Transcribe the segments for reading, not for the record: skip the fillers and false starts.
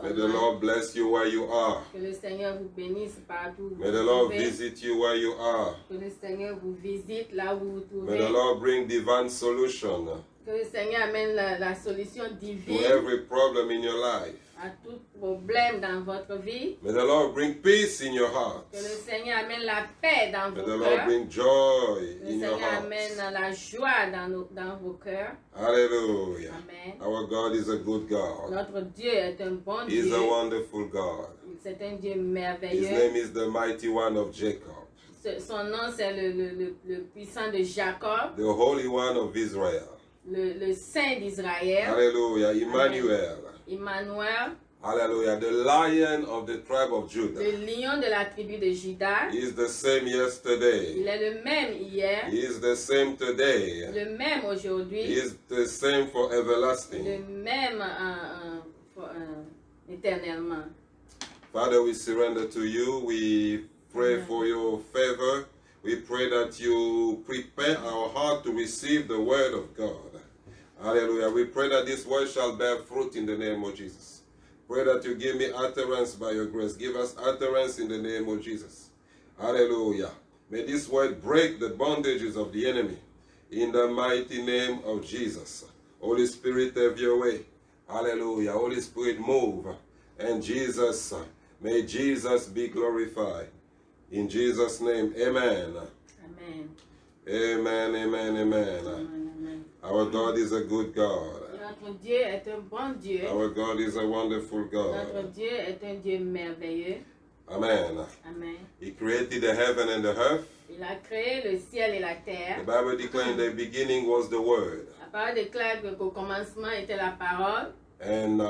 May the Lord bless you where you are. Que le Seigneur vous bénisse partout où May the vous Lord trouvez. visit you where you are. Que le Seigneur vous visite là où vous trouvez. May the Lord bring divine solution Que le Seigneur amène la solution to divine every problem in your life. à tout problème dans votre vie. May the Lord bring peace in your heart. Que le Seigneur amène la paix dans May vos the Lord cœurs. bring joy Que le in your Seigneur heart. amène la joie dans vos cœurs. Hallelujah. Amen. Our God is a good God. Notre Dieu est un bon He is Dieu. a wonderful God. C'est un Dieu His merveilleux. name is the mighty one of Jacob, Son nom, c'est le puissant de Jacob, the Holy One of Israel. le Saint d'Israël, Hallelujah. Emmanuel. Emmanuel, Hallelujah. The Lion of the tribe of Judah. le lion de la tribu de Juda. He is the same yesterday. Il est le même hier, He is the same today. le même He aujourd'hui, is the same for le everlasting. même éternellement. Father, we surrender to you. We pray for your favor. We pray that you prepare our heart to receive the word of God. Hallelujah. We pray that this word shall bear fruit in the name of Jesus. Pray that you give me utterance by your grace. Give us utterance in the name of Jesus. Hallelujah. May this word break the bondages of the enemy in the mighty name of Jesus. Holy Spirit, have your way. Hallelujah. Holy Spirit, move. And Jesus, may Jesus be glorified. In Jesus' name, amen. Amen. Amen, amen, amen. Amen. Our God is a good God. Notre Dieu est un bon Dieu. Our God is a wonderful Notre God. Dieu est un Dieu merveilleux. Amen. Amen. He created the heaven and the earth. Il a créé le ciel et la The terre. Bible declares in the beginning was the Word. La parole déclare qu'au commencement était la parole. And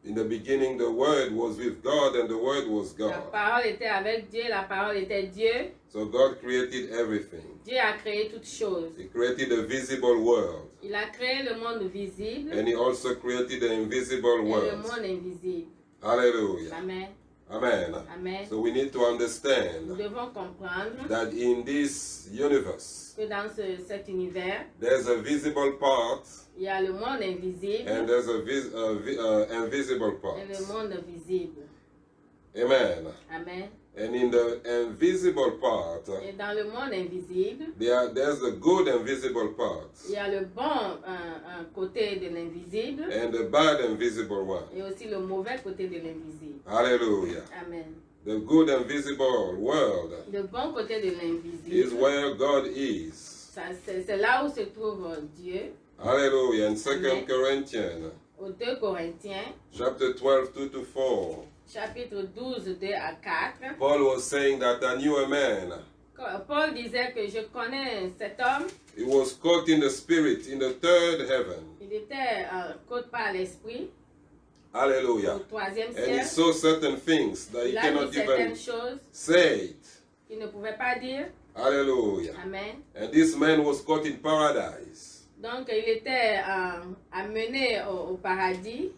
in the beginning, the Word was with God, and the Word was La God. parole était avec Dieu, la parole était Dieu. So God created everything. Dieu a créé toutes choses. He created the visible world, Il a créé le monde visible and He also created the invisible et le world. monde invisible. Hallelujah. Amen. Amen. Amen. So we need to Nous understand devons comprendre that in this universe, que dans cet univers, there's a visible part il y a le monde invisible and there's a invisible part. et le monde visible. Amen. Amen. And in the invisible part, Et dans le monde invisible, there's the good invisible part il y a le bon côté de l'invisible and the bad invisible one. et aussi le mauvais côté de l'invisible. Hallelujah. Amen. The good invisible world Le bon côté de is l'invisible, where God is. c'est là où se trouve Dieu. Hallelujah. In 2 Amen. Corinthians Aux 2 Corinthiens, chapter 12, 2 to 4, chapitre 12, 2 à 4, Paul was saying that I knew a man. Paul disait que je connais cet homme, He was caught in the spirit in the third heaven. il était côte par l'esprit, Hallelujah. au 3e And he ciel. saw certain things that he Il a vu cannot certaines even choses say it. qu'il ne pouvait pas dire. Hallelujah. Amen. And this man was caught in paradise. Donc il était amené au paradis.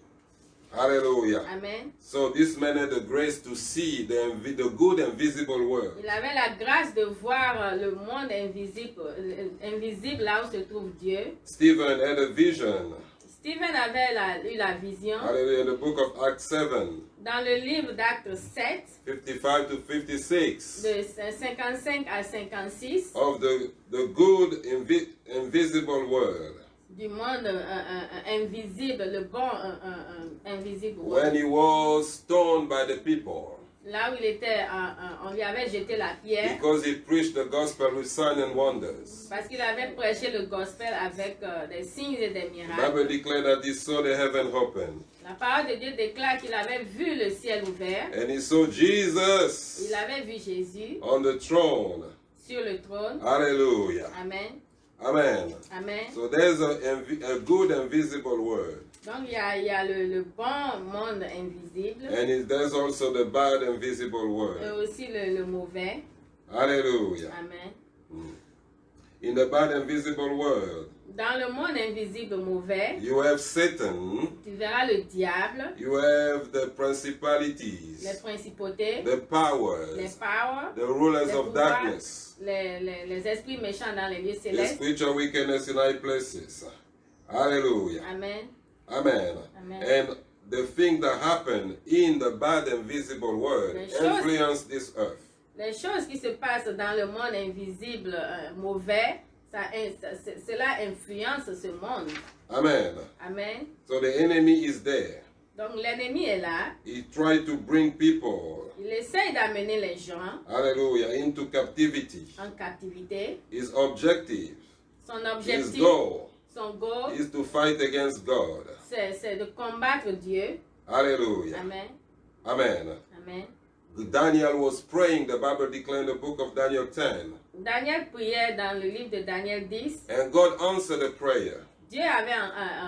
Hallelujah. Amen. So this man had the grace to see the good and visible world. Il avait la grâce de voir le monde invisible là où se trouve Dieu. Stephen had a vision. Stephen avait eu la vision Hallelujah. In the book of Acts 7, dans le livre d'Actes 7, 55 to 56, de 55 à 56, of the good invisible world. du monde invisible, le bon invisible. When he was stoned by the people, Là où il était, on lui avait jeté la pierre because he preached the gospel with signs and wonders. parce qu'il avait prêché le gospel avec des signes et des The miracles. Bible declared that he saw the heaven open, La parole de Dieu déclare qu'il avait vu le ciel ouvert. and he saw Jesus Il avait vu Jésus on the throne. sur le trône. Hallelujah. Amen. Amen. Amen. So there's a good and visible world, Donc il y a le bon monde invisible and there's also the bad and visible et world. aussi le mauvais. Hallelujah. Amen. In the bad and visible world, Dans le monde invisible mauvais, you have Satan, tu verras le diable, you have the les principalities, principautés, the les powers, powers, the rulers les of pouvoirs, darkness, les esprits méchants dans les lieux the célestes. spiritual wickedness in high places. Hallelujah. Amen. Amen. Amen. And the things that happen in the bad invisible world Les choses- influence this earth. Les choses qui se passent dans le monde invisible mauvais, cela influence ce monde. Amen. Amen. So the enemy is there. Donc l'ennemi est là. He tried to bring people, Il essaye d'amener les gens hallelujah, into captivity. en captivité. His objective, Son his objectif, goal son goal, is to fight against God. c'est de combattre Dieu. Hallelujah. Amen. Amen. Amen. Daniel was praying, the Bible declared in the book of Daniel 10. Daniel priait dans le livre de Daniel 10. And God answered the prayer. Dieu avait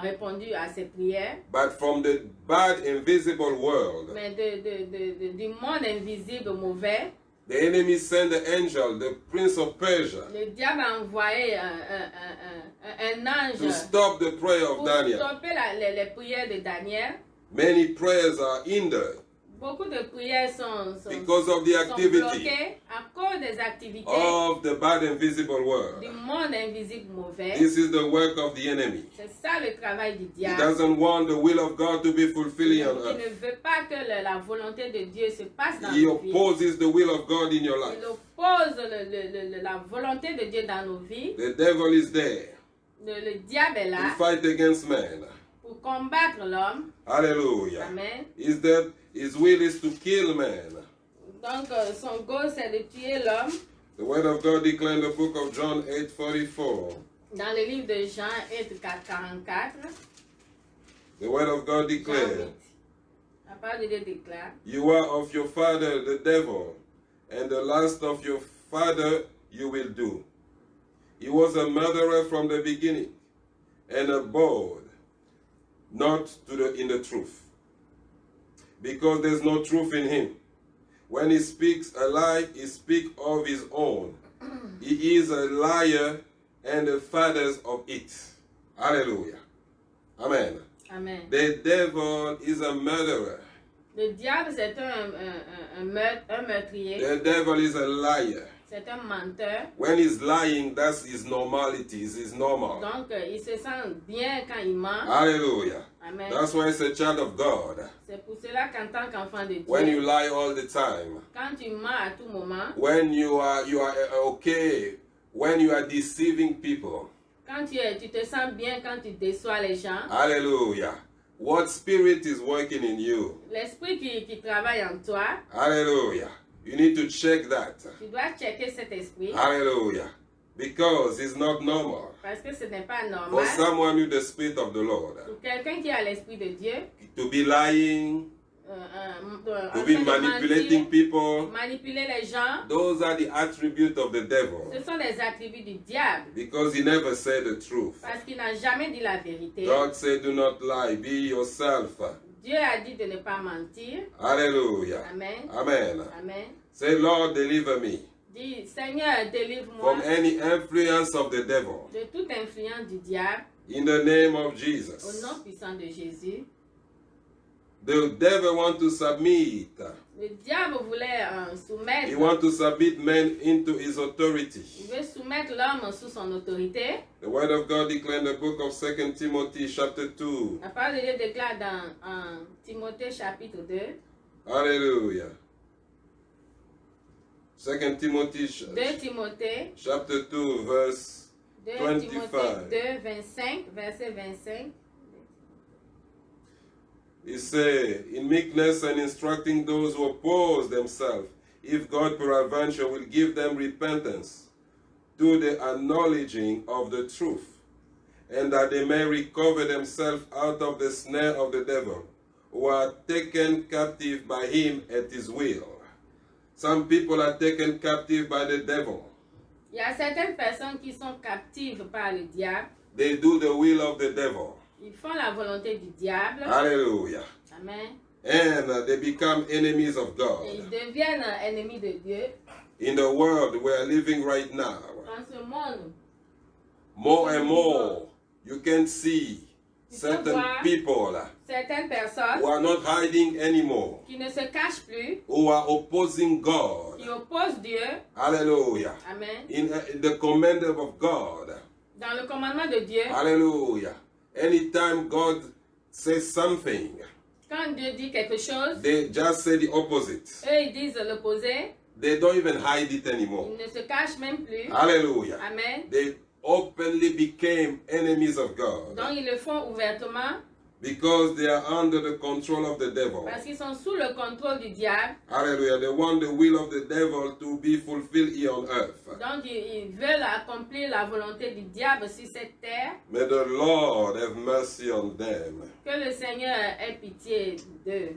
répondu à ses prières, But from the bad, invisible world, mais du monde invisible mauvais, the enemy sent the angel, the prince of Persia, le diable a envoyé un ange to stop the prayer of pour Daniel. stopper les prières de Daniel. Many prayers are hindered Beaucoup de prières sont because of the activity bloquées à cause des activités of the bad, invisible du world. monde invisible mauvais. This is the work of the enemy. C'est ça le travail du He diable. doesn't want the will of God to be fulfilled Il on ne earth. veut pas que la volonté de Dieu se passe dans He nos vies. opposes the will of God in your life. Il oppose la volonté de Dieu dans nos vies. The devil is there Le diable est to là fight against man. pour combattre l'homme. Hallelujah. Amen. His will is to kill man. Donc son goal c'est de tuer l'homme. The word of God declared in the book of John 8:44. Dans le livre de Jean 8:44, The word of God Jean 8, declared, la parole de Dieu déclare, "You are of your father the devil, and the lust of your father you will do. He was a murderer from the beginning, and abode not in the truth, because there's no truth in him. When he speaks a lie, he speaks of his own. He is a liar and the father of it." Hallelujah. Amen. Amen. The devil is a murderer. Le diable c'est un meurtrier, The devil is a liar. c'est un menteur. When he's lying, that's his normality, it's his normal. Donc il se sent bien quand il ment. Hallelujah. Amen. That's why it's a child of God. C'est pour cela qu'en tant qu'enfant de When you Dieu, lie all the time, quand tu mens à tout moment, when you are okay, when you are deceiving people. quand tu te sens bien quand tu déçois les gens, Hallelujah. What spirit is working in you? l'esprit qui travaille en toi, Hallelujah. You need to check that. tu dois checker cet esprit Hallelujah. Because it's not normal. parce que ce n'est pas For normal someone with the spirit of the Lord pour quelqu'un qui a l'esprit de Dieu to be lying, en to be train de manipulating mentir, people, manipuler les gens. those are the attributes of the devil. Ce sont les attributs du diable Because he never said the truth. parce qu'il n'a jamais dit la vérité. God said, "Do not lie, be yourself." Dieu a dit de ne pas mentir. Hallelujah. Amen. Amen. Amen. Say, "Lord, deliver me Dis, Seigneur, délivre-moi from any influence of the devil. de toute influence du diable In the name of au Jesus." nom puissant de Jésus. The devil wants to submit. Le diable voulait soumettre, He wants to submit men into his authority. il veut soumettre l'homme sous son autorité. The word of God declared in the book of 2 Timothy chapter 2. La parole de Dieu déclare dans Timothée chapitre 2, Hallelujah. 2 Timothy 2 Timothée, chapter 2 verse 2 25. Timothée 2, 25, verset 25. He said, "In meekness and instructing those who oppose themselves, if God peradventure will give them repentance to the acknowledging of the truth, and that they may recover themselves out of the snare of the devil, who are taken captive by him at his will." Some people are taken captive by the devil. Il y a certaines personnes qui sont captives par le diable. They do the will of the devil. Ils font la volonté du diable. Hallelujah. Amen. And they become enemies of Et God. ils deviennent ennemis de Dieu. In the world we are living right now, Dans ce monde, more and more, you can see certain people certaines personnes who are not hiding anymore, qui ne se cachent plus, who are opposing God. qui opposent Dieu. Hallelujah. Amen. In the commandment of God. Dans le commandement de Dieu, Hallelujah. Anytime God says something, Quand Dieu dit quelque chose, they just say the opposite. eux ils disent l'opposé. They don't even hide it anymore. Ils ne se cachent même plus. Hallelujah. Amen. They openly became enemies of God Donc ils le font ouvertement because they are under the control of the devil. parce qu'ils sont sous le contrôle du diable. Hallelujah. They want the will of the devil to be fulfilled here on earth. Donc ils veulent accomplir la volonté du diable sur cette terre. May the Lord have mercy on them. Que le Seigneur ait pitié d'eux.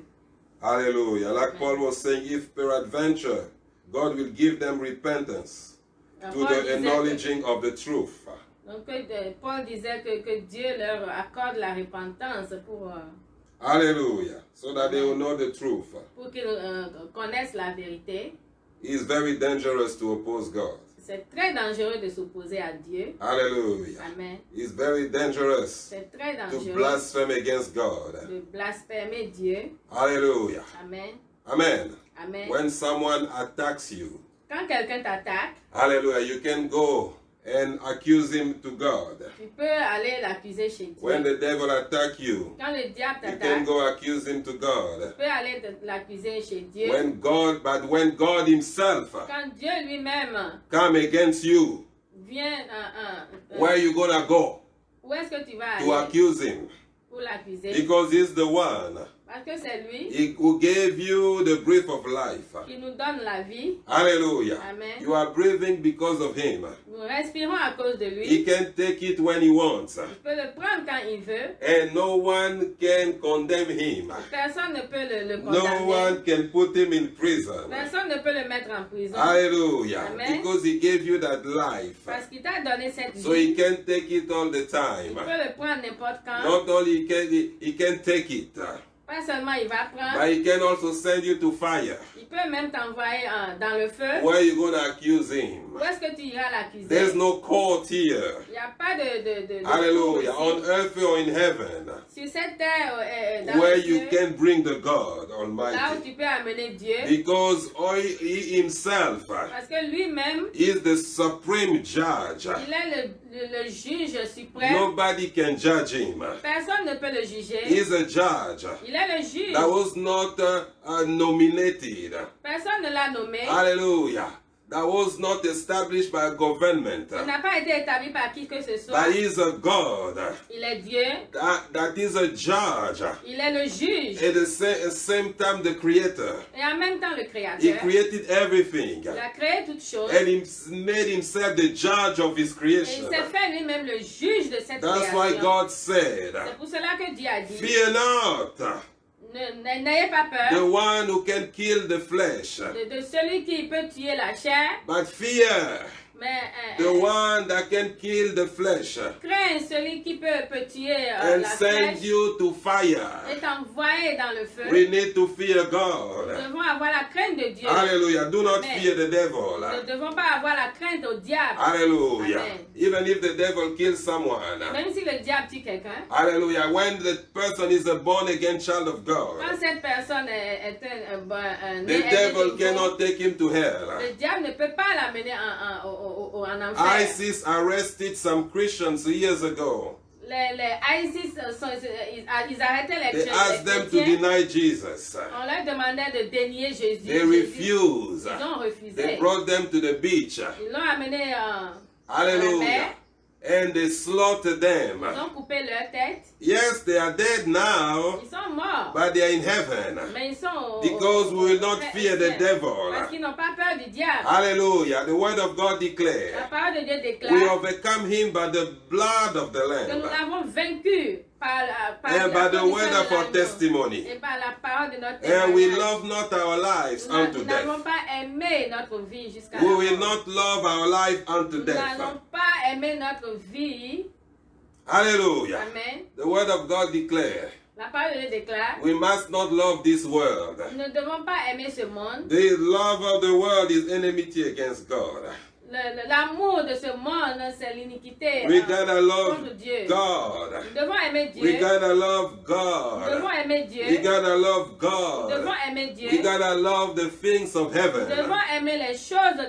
Hallelujah. Like Paul was saying, if peradventure God will give them repentance to Paul the disait que- acknowledging of the truth. Donc Paul disait que Dieu leur accorde la repentance Hallelujah. So that they will know the truth. pour qu'ils connaissent la vérité. It's very dangerous to oppose God. C'est très dangereux de s'opposer à Dieu. Hallelujah. Amen. It's very dangerous C'est très to dangereux blaspheme against God. de blasphémer Dieu. Hallelujah. Amen. Amen. Amen. When someone attacks you, Quand quelqu'un t'attaque, hallelujah, you can go and accuse him to God. tu peux aller l'accuser chez Dieu. When the devil attacks you, Quand le diable you can t'attaque, go accuse him to tu God. peux aller l'accuser chez Dieu. When God himself Quand Dieu lui-même come against you, vient, where are you gonna go où est-ce que tu vas to aller accuse him? pour l'accuser? Because he's the one Parce que c'est lui who gave you the breath of life. qui nous donne la vie. Hallelujah. Amen. You are breathing because of him. Nous respirons à cause de He lui. can take it when he wants. Il peut le prendre quand il veut. And no one can condemn him. Personne ne peut le No condamner. one can put him in prison. Personne ne peut le mettre en prison. Hallelujah. Amen. Because he gave you that life. Parce qu'il t'a donné cette So vie. he can take it all the Il time. peut le prendre n'importe quand. Not only he can take it, Pas seulement il va prendre. but he can also send you to fire. Il peut même t'envoyer dans le feu. Where are you going to accuse him? Où est-ce que tu iras l'accuser? There's no court here. Il n'y a pas de Hallelujah. cour On ici. earth or in heaven. Sur cette terre, dans Where les you cieux, can bring the God là où Almighty. tu peux amener Dieu. Because he himself Parce que lui-même, is the supreme judge. il est le juge suprême. Nobody can judge him. Personne ne peut le juger. He's a judge Il est le juge. that was not nominated. Personne ne l'a nommé. Hallelujah. That was not established by government. Il n'a pas été établi par qui que ce soit. But he's a God Il est Dieu. that is a judge. Il est le juge. At the same time, the creator. Et en même temps, le He créateur. created everything. Il a créé toutes choses. And he made himself the judge of his Et il creation. s'est fait lui-même le juge de cette That's why création. God said, C'est pour cela que Dieu a dit, fear not n'ayez pas the peur one who can kill the flesh, de celui qui peut tuer la chair, but fear mais the one that can kill the flesh crains celui qui peut tuer and la send flèche you to fire. et t'envoyer dans le feu. We need to fear Nous God. devons avoir la crainte de Dieu. Hallelujah. Do not Amen. fear the Nous devil. ne devons pas avoir la crainte au diable. Hallelujah. Amen. Even if the devil kills someone. Même si le diable tue quelqu'un, Hallelujah. When the person is a born again child of God, quand cette personne est the née devil de cannot nouveau, take him to hell. le diable ne peut pas l'amener en enfer. ISIS arrested some Christians years ago. Les ISIS, ils arrêtaient They les asked them to chrétiens. deny Jesus. On leur demandait de dénier Jésus. They refused. Ils ont refusé. They brought them to the beach. Ils l'ont amené à la Hallelujah. mer. And they slaughtered them. Ils ont coupé leur tête. Yes, they are dead now, Ils sont morts. but they are in heaven. Mais ils sont Because we will not fear the devil. Parce qu'ils n'ont pas peur du diable. Hallelujah. The word of God La declares, parole de Dieu we déclare overcome him by the blood of the que nous Lamb l'avons vaincu par and la by the condition word de of our l'agneau testimony. et par la parole de notre And we témoignage. love not our lives unto Nous n'avons death. pas aimé notre vie jusqu'à We la will mort. not love our life unto Nous death. n'allons pas aimer notre vie. Hallelujah. Amen. The word of God declares, La parole de Dieu déclare, we must not love this world. nous ne devons pas aimer ce monde. The love of the world is enmity against God. l'amour de ce monde, c'est l'iniquité We gotta love contre Dieu. God. Nous devons aimer Dieu. We gotta love Nous God. devons aimer Dieu. We gotta love Nous God. devons aimer Dieu. We gotta love the things of Nous heaven devons aimer les choses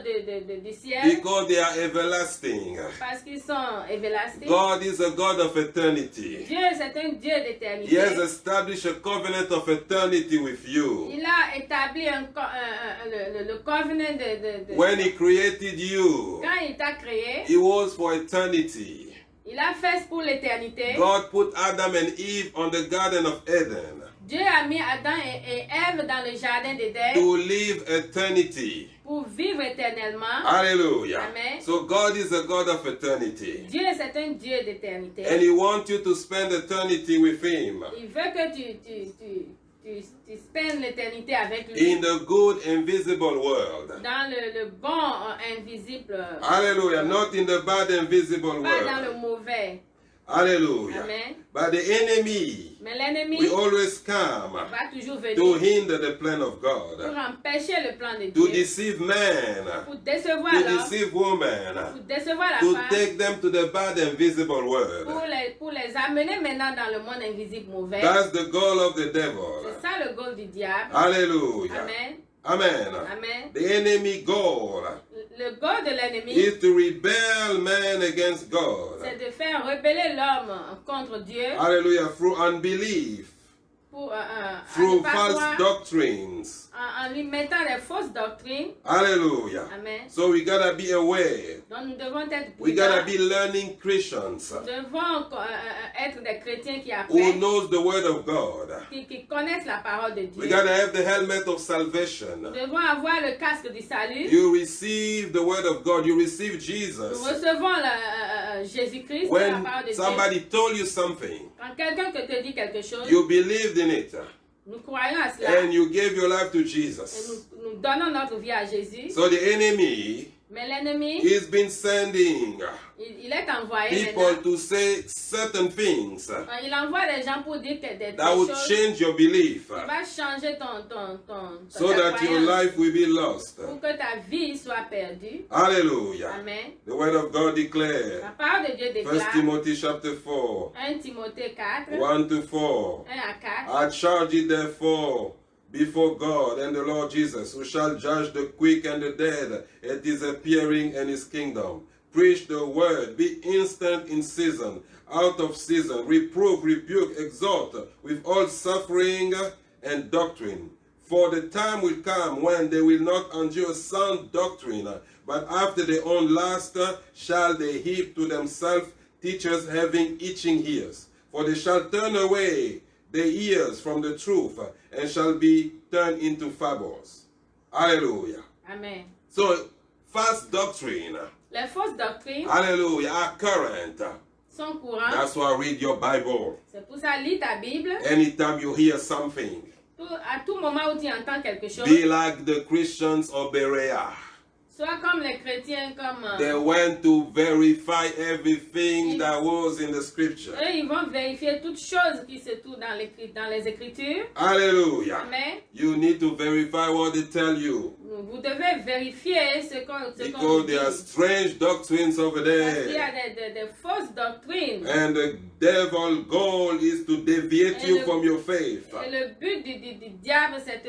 du ciel because they are everlasting. parce qu'ils sont everlasting. God is a God of eternity. Dieu, c'est un Dieu He d'éternité. has established a covenant of eternity with you. Il a établi le covenant de When He created you, quand il t'a créé, it was for eternity. il a fait pour l'éternité. God put Adam and Eve on the Garden of Eden Dieu a mis Adam et Ève dans le jardin d'Éden to live eternity. pour vivre éternellement. Hallelujah. Amen. So God is a God of eternity. Dieu, c'est un Dieu d'éternité. And He wants you to spend eternity with Him Il veut que tu spendes l'éternité avec lui in the good invisible world. dans le bon invisible, Hallelujah. Not in the bad invisible pas dans le world. mauvais. Hallelujah. Amen. But the enemy Mais l'ennemi will always come va toujours venir to hinder the plan of pour God, empêcher le plan de to Dieu, deceive man, pour décevoir to l'homme, deceive pour woman, décevoir la to femme, take them to the bad invisible world. pour les amener maintenant dans le monde invisible mauvais. That's the goal of the devil. C'est ça le goal du diable. Hallelujah. Amen. Amen. Amen. The enemy goal Le goal de l'ennemi, is to rebel man against God. c'est de faire rebeller l'homme contre Dieu Hallelujah. Through unbelief, pour, through ne pas false croire, doctrines. en lui mettant des fausses doctrines. Hallelujah. Amen. So we gotta be aware. Donc nous devons être We gotta prudents. be learning Christians Nous devons être des chrétiens qui who apprennent, knows the word of God. qui connaissent la parole de We Dieu. gotta have the helmet of Nous salvation. devons avoir le casque du salut. You receive the word of God. You receive Nous Jesus. recevons Jésus-Christ, la When parole de Dieu. somebody told you something, Quand quelqu'un te dit quelque chose, you believed in it, nous croyons à cela and you gave your life to et Jesus. nous donnons notre vie à Jésus. So the enemy Mais l'ennemi, has been sending il est envoyé people maintenant. to say certain things Il envoie des gens pour dire que des that would choses change your belief qui va changer ton so ta that your croyance, life will be lost. pour que ta vie soit perdue. Hallelujah. Amen. The word of God La declares, parole de Dieu 1 déclare, Timothy chapter 4, 1 Timothée 4, 1 to 4. 1 à 4. I charge you therefore before God and the Lord Jesus, who shall judge the quick and the dead at his appearing in his kingdom. Preach the word, be instant in season, out of season, reprove, rebuke, exhort with all suffering and doctrine. For the time will come when they will not endure sound doctrine, but after their own lust shall they heap to themselves teachers having itching ears. For they shall turn away their ears from the truth and shall be turned into fables. Hallelujah. Amen. So, false doctrine, Les fausses doctrines hallelujah, are current. sont courantes. That's why read your Bible. C'est pour ça, lis ta Bible. Anytime you hear something, À tout moment où tu entends quelque chose, be like the Christians of Berea. sois comme les chrétiens, comme They went to verify everything that was in the scripture. eux, ils vont vérifier toutes choses qui se trouvent dans les Écritures. Hallelujah. Amen. You need to verify what they tell you. Vous devez vérifier ce qu'on vous Because there are dit. strange doctrines over Parce qu'il y there. a des fausses doctrines. And the devil's goal is to deviate you from your faith. Et le but du diable, c'est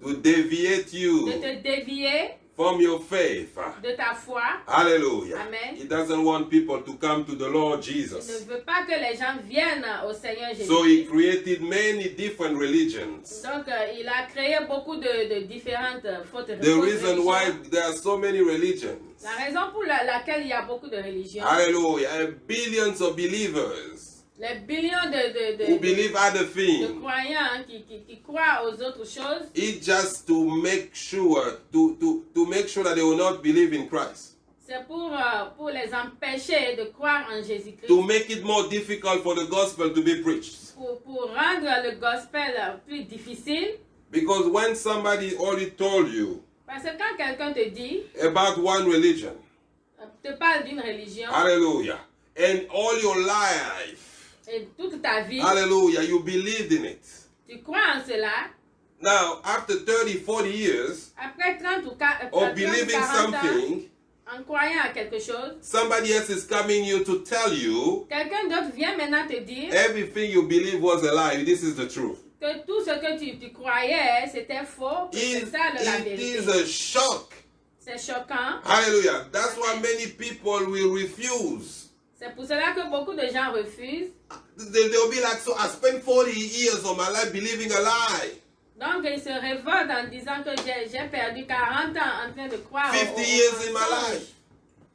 To deviate de you te dévier from your faith. de ta foi. Hallelujah. Amen. He doesn't want people to come to the Lord Il ne Jesus. veut pas que les gens viennent au Seigneur Jésus. So he created many different religions. Donc, il a créé beaucoup de différentes fautes The fausses reason why religions. there are so many religions. La raison pour laquelle il y a beaucoup de religions, Hallelujah. And billions of believers les billions who believe other de things. croyants qui croient aux autres choses, It's just to make sure to make sure that they will not believe in Christ. c'est pour les empêcher de croire en Jésus-Christ, To make it more difficult for the gospel to be preached. pour rendre le gospel plus difficile. Because when somebody already told you Parce que quand quelqu'un te dit, about one religion, te parle d'une religion, hallelujah, and all your life, et toute ta vie, hallelujah, you believed in it, tu crois en cela, Now, after 30, 40 years Après 30 ou 40 of believing 40 ans, something, en croyant à quelque chose, somebody else is coming you to tell you quelqu'un d'autre vient maintenant te dire everything you believe was a lie. This is the truth. que tout ce que tu croyais, c'était faux, que c'est ça la It is vérité. a shock. C'est choquant. Hallelujah. That's why many people will refuse. C'est pour cela que beaucoup de gens refusent. They'll be like, so I spent 40 years of my life believing a lie. Donc, ils se révoltent en disant que j'ai perdu 40 ans en train de croire 50 years in my life.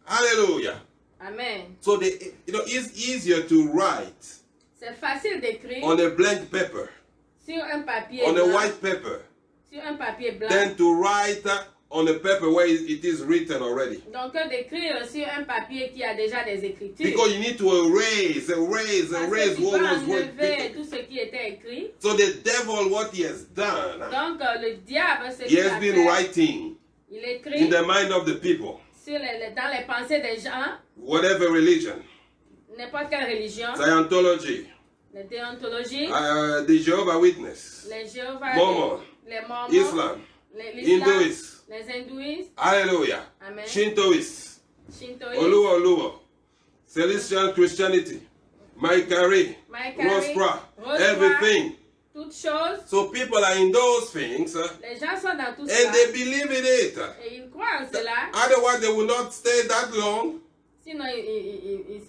Hallelujah. Amen. So it's easier to write C'est facile d'écrire on a blank paper, sur un papier on a blanc, white paper, sur un papier blanc, than to write on a paper where it is written already. donc d'écrire sur un papier qui a déjà des écritures. Because you need to erase Parce que tu what peux was enlever written. tout ce qui était écrit. So the devil, what he has done, Donc le diable, ce he qu'il has a been fait, writing il in écrit the mind of the people, sur dans les pensées des gens, whatever religion, n'importe quelle religion, Scientology, les déontologies, the Jehovah Witness, les Jéhovah, Mormon, les Mormons, Islam, l'Islam, Hinduism, les hindouistes, hallelujah, Amen. Shintoists, Shintoïstes, Oluwa, Celestial Christianity, Maikari, Maikari, Rostra, Rostra, everything. toutes choses. So people are in those things Les gens sont dans tout and ça they believe in it. et ils croient en cela. Otherwise, they will not stay that long. Sinon, ils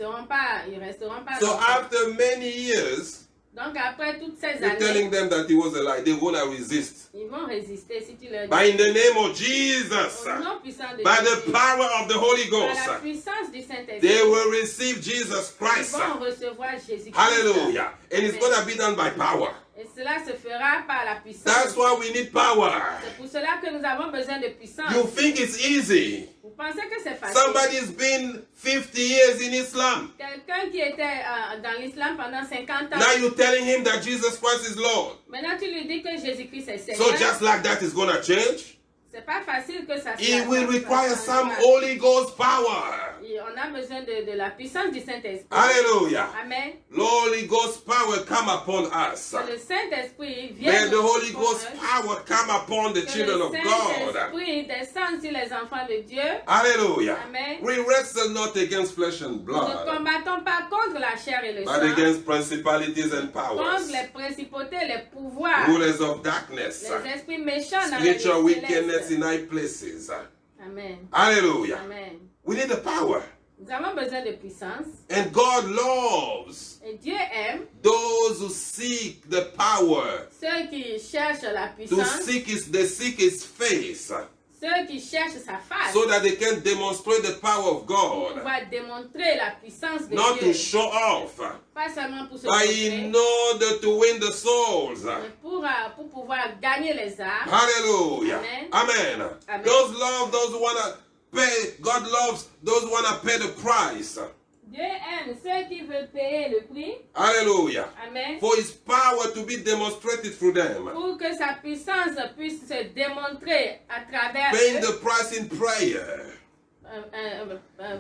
resteront pas So longtemps. after many years, Donc après toutes ces you're telling années, them that it was a lie. They're going to resist. ils vont résister si tu leur dis. But in the name of Jesus, Au nom puissant de by Jésus, the power of the Holy par Ghost, la puissance du Saint-Esprit, they will receive Jesus ils Christ. vont recevoir Jésus-Christ. Hallelujah. And it's going to be done by power. Et cela se fera par la puissance. That's why we need power. C'est pour cela que nous avons besoin de puissance. You think it's easy. Vous pensez que c'est facile? Somebody's been 50 years in Islam. Quelqu'un qui était dans l'islam pendant 50 ans, Now you're telling him that Jesus Christ is Lord. maintenant tu lui dis que Jésus-Christ est So Seigneur. just like that is going to change. C'est pas facile que ça se It fasse. will require some Holy Ghost power. Et on a besoin de la puissance du Saint-Esprit. Hallelujah. Amen. Holy Ghost power come upon us. Que le Saint-Esprit vienne May the Holy sur Ghost nous. power come upon the Que children le of God. Saint-Esprit descende sur les enfants de Dieu. Hallelujah. Amen. We wrestle not against flesh and Nous ne blood, combattons pas contre la chair et le but sang, against principalities and contre powers, les principautés, les pouvoirs, rulers of darkness, les esprits méchants dans les spiritual lieux wickedness célestes. in high places. Amen. Hallelujah. Amen. We need the power. Nous avons besoin de puissance. And God loves Et Dieu aime those who seek the power, ceux qui cherchent la to puissance, seek his face, ceux qui cherchent sa face, so that they can demonstrate the power of pour God, pouvoir démontrer la puissance de not Dieu. to show off, Pas seulement pour se but montrer, in order to win the souls. mais pour pouvoir gagner les âmes. Hallelujah. Amen. Amen. Amen. Those who want to pay, God loves those who want to pay the price. Dieu aime ceux qui veulent payer le prix. Hallelujah. Amen. For his power to be demonstrated through them. Pour que sa puissance puisse se démontrer à travers Paying eux. the price in prayer.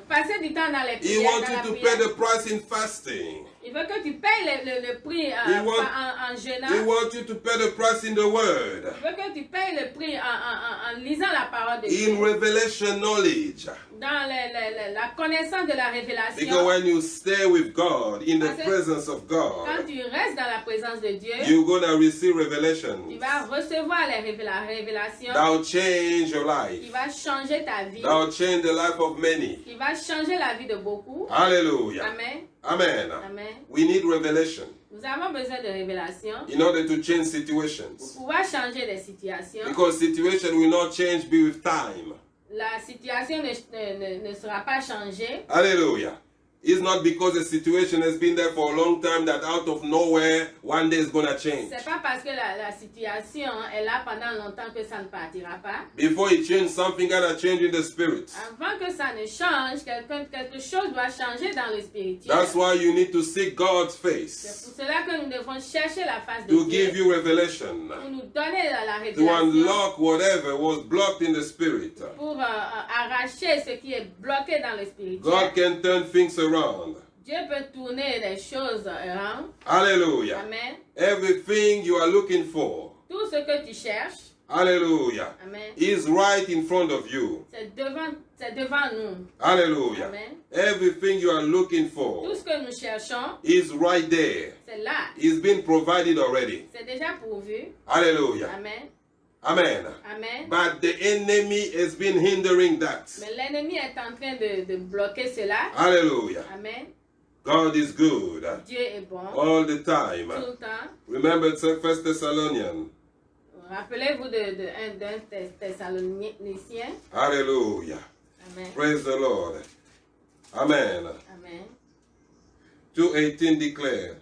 Passer du temps dans les He prières. wants dans you la to prière. pay the price in fasting. Il veut que tu payes le prix en jeûnant. He wants you to pay the price in the word. Il veut que tu payes le prix en lisant la parole de Dieu. In revelation knowledge. Dans la connaissance de la révélation. Because when you stay with God, in the Parce que presence of quand God, tu restes dans la présence de Dieu, you're going to receive revelation. tu vas recevoir la révélation That will change your qui life. va changer ta vie, That will change the life of many. qui va changer la vie de beaucoup. Hallelujah. Amen. Amen. Amen. We need revelation Nous avons besoin de révélation in order to change pour situations. pouvoir changer des situations. Because situation will not change be with time. La situation ne sera pas changée. Hallelujah. It's not because the situation has been there for a long time that out of nowhere one day is going to change. C'est pas parce que la situation est là pendant longtemps que ça ne partira pas. Before it changes, something got to change in the spirit. Avant que ça ne change, quelque chose doit changer dans le spirituel. That's why you need to seek God's C'est face pour cela que nous devons chercher la face de to Dieu give you revelation, pour nous donner la to révélation, unlock whatever was blocked in the spirit. pour arracher ce qui est bloqué dans le spirituel. God can turn things around. Dieu peut tourner les choses around. Hallelujah. Amen. Everything you are looking for Tout ce que tu cherches, hallelujah, amen, is right in front of you. c'est devant nous. Hallelujah. Amen. Everything you are looking Tout for ce que nous cherchons, is right there. c'est là. It's been provided already. C'est déjà pourvu. Hallelujah. Amen. Amen. Amen. But the enemy has been hindering that. Mais l'ennemi est en train de bloquer cela. Hallelujah. Amen. God is good Dieu est bon all the time. tout le temps. Remember 1 Thessalonians. Rappelez-vous d'un Thessalonicien. Hallelujah. Amen. Praise the Lord. Amen. Amen. 2:18 declare,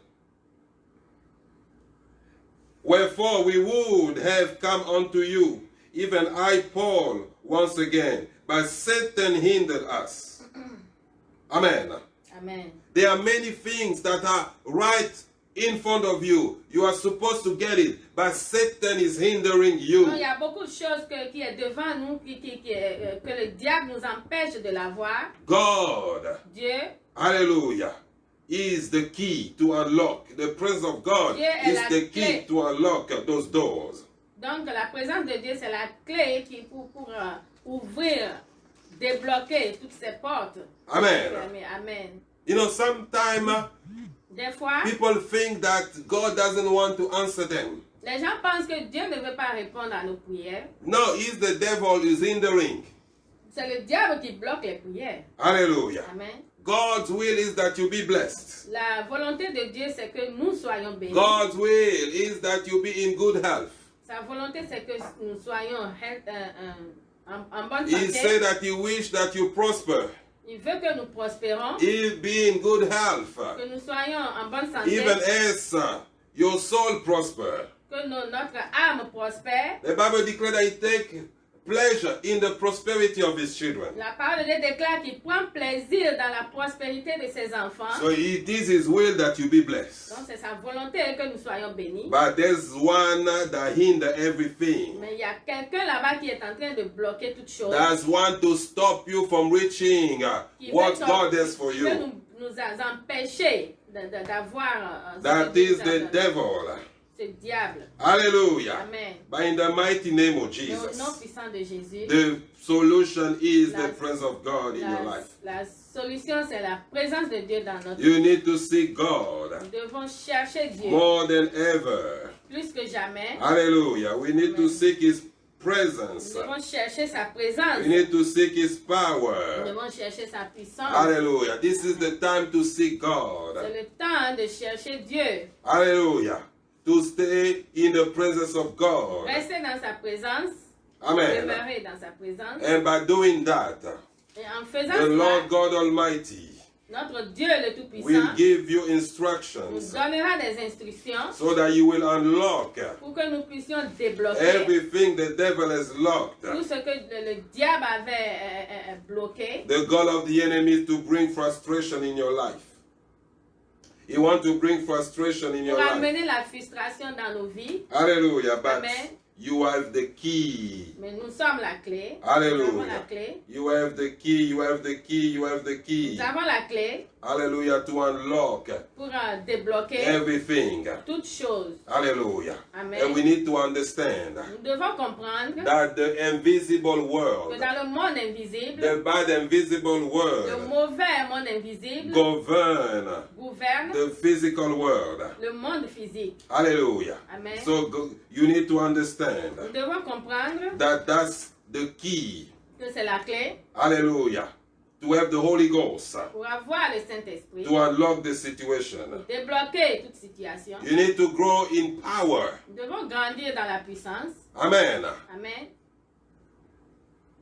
wherefore we would have come unto you, even I, Paul, once again, but Satan hindered us. Amen. Amen. There are many things that are right in front of you. You are supposed to get it, but Satan is hindering Donc, il you. y a beaucoup de choses qui est devant nous, que le diable nous empêche de l'avoir. God, Dieu, hallelujah, is the key to unlock. The presence of God Dieu est is la the key clé. to unlock those doors. donc la présence de Dieu, c'est la clé pour ouvrir, débloquer toutes ces portes. Amen. Amen. You know, sometimes Des fois, people think that God doesn't want to answer them. les gens pensent que Dieu ne veut pas répondre à nos prières. No, it's the devil who is hindering. C'est le diable qui bloque les prières. Hallelujah. Amen. God's will is that you be blessed. La volonté de Dieu, c'est que nous soyons bénis. God's will is that you be in good health. Sa volonté, c'est que nous soyons en bonne He santé. said that he wished that you prosper. Il veut que nous prospérons, He be in good health. que nous soyons en bonne santé, Even as your soul prosper. que notre âme prospère. The Bible declares that he take pleasure in the prosperity of his children. La parole de Dieu déclare qu'il prend plaisir dans la prospérité de ses enfants. So it is his will that you be blessed. Donc c'est sa volonté que nous soyons bénis. But there's one that hinder everything. Mais il y a quelqu'un là-bas qui est en train de bloquer toutes choses. That's one to stop you from reaching Qui what veut God has for qui veut you. nous empêcher d'avoir ce That que Dieu is nous a the donné. devil. Ce diable. Hallelujah. Amen. But in the mighty name of Au nom Jesus, puissant de Jésus. the solution is the La- presence of God in your life. La solution, c'est la présence de Dieu dans notre vie. You need to seek God Nous devons chercher Dieu more than ever. plus que jamais. Hallelujah. We need to Amen. seek His presence. Nous devons chercher sa présence. We need to seek His Nous power. devons chercher sa puissance. Hallelujah. This is the time to seek God. C'est le temps de chercher Dieu. Hallelujah. To stay in the presence of God. Rester dans sa présence. Amen. Demeurer dans sa présence. And by doing that, Et en faisant the cela, Lord God Almighty notre Dieu le will Tout-Puissant give you nous instructions donnera des instructions so that you will unlock pour que nous puissions débloquer everything the devil has locked. tout ce que le diable avait bloqué. The goal of the enemy is to bring frustration in your life. He wants to bring frustration in your Pour life. amener la frustration dans nos vies. Hallelujah. But Amen. you have the key. Mais nous sommes la clé. Hallelujah. Nous avons la clé. You have the key, you have the key, you have the key. Nous avons la clé Hallelujah. To unlock pour débloquer everything. toutes choses. Hallelujah. Amen. And we need to understand Nous devons comprendre that the invisible que world, dans le monde invisible, the bad invisible le world, mauvais monde invisible govern gouverne the physical world. le monde physique. Hallelujah. Amen. So you need to understand Nous devons comprendre that that's the key. que c'est la clé Hallelujah. To have the Holy Ghost pour avoir le Saint-Esprit, to unlock the situation. débloquer toute situation. You need to grow in power. Nous devons grandir dans la puissance. Amen. Amen.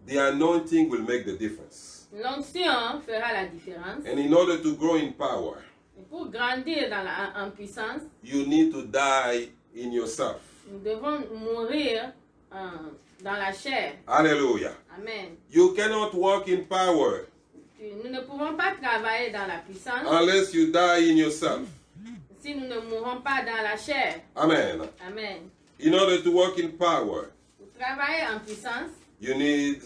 The anointing will make the difference. L'onction fera la différence. And in order to grow in power, Et pour grandir en puissance, you need to die in yourself. nous devons mourir dans la chair. Hallelujah. Amen. You cannot walk in power Nous ne pouvons pas travailler dans la puissance unless you die in yourself. si nous ne mourons pas dans la chair. Amen. Amen. In order to walk in power, Pour travailler en puissance, you need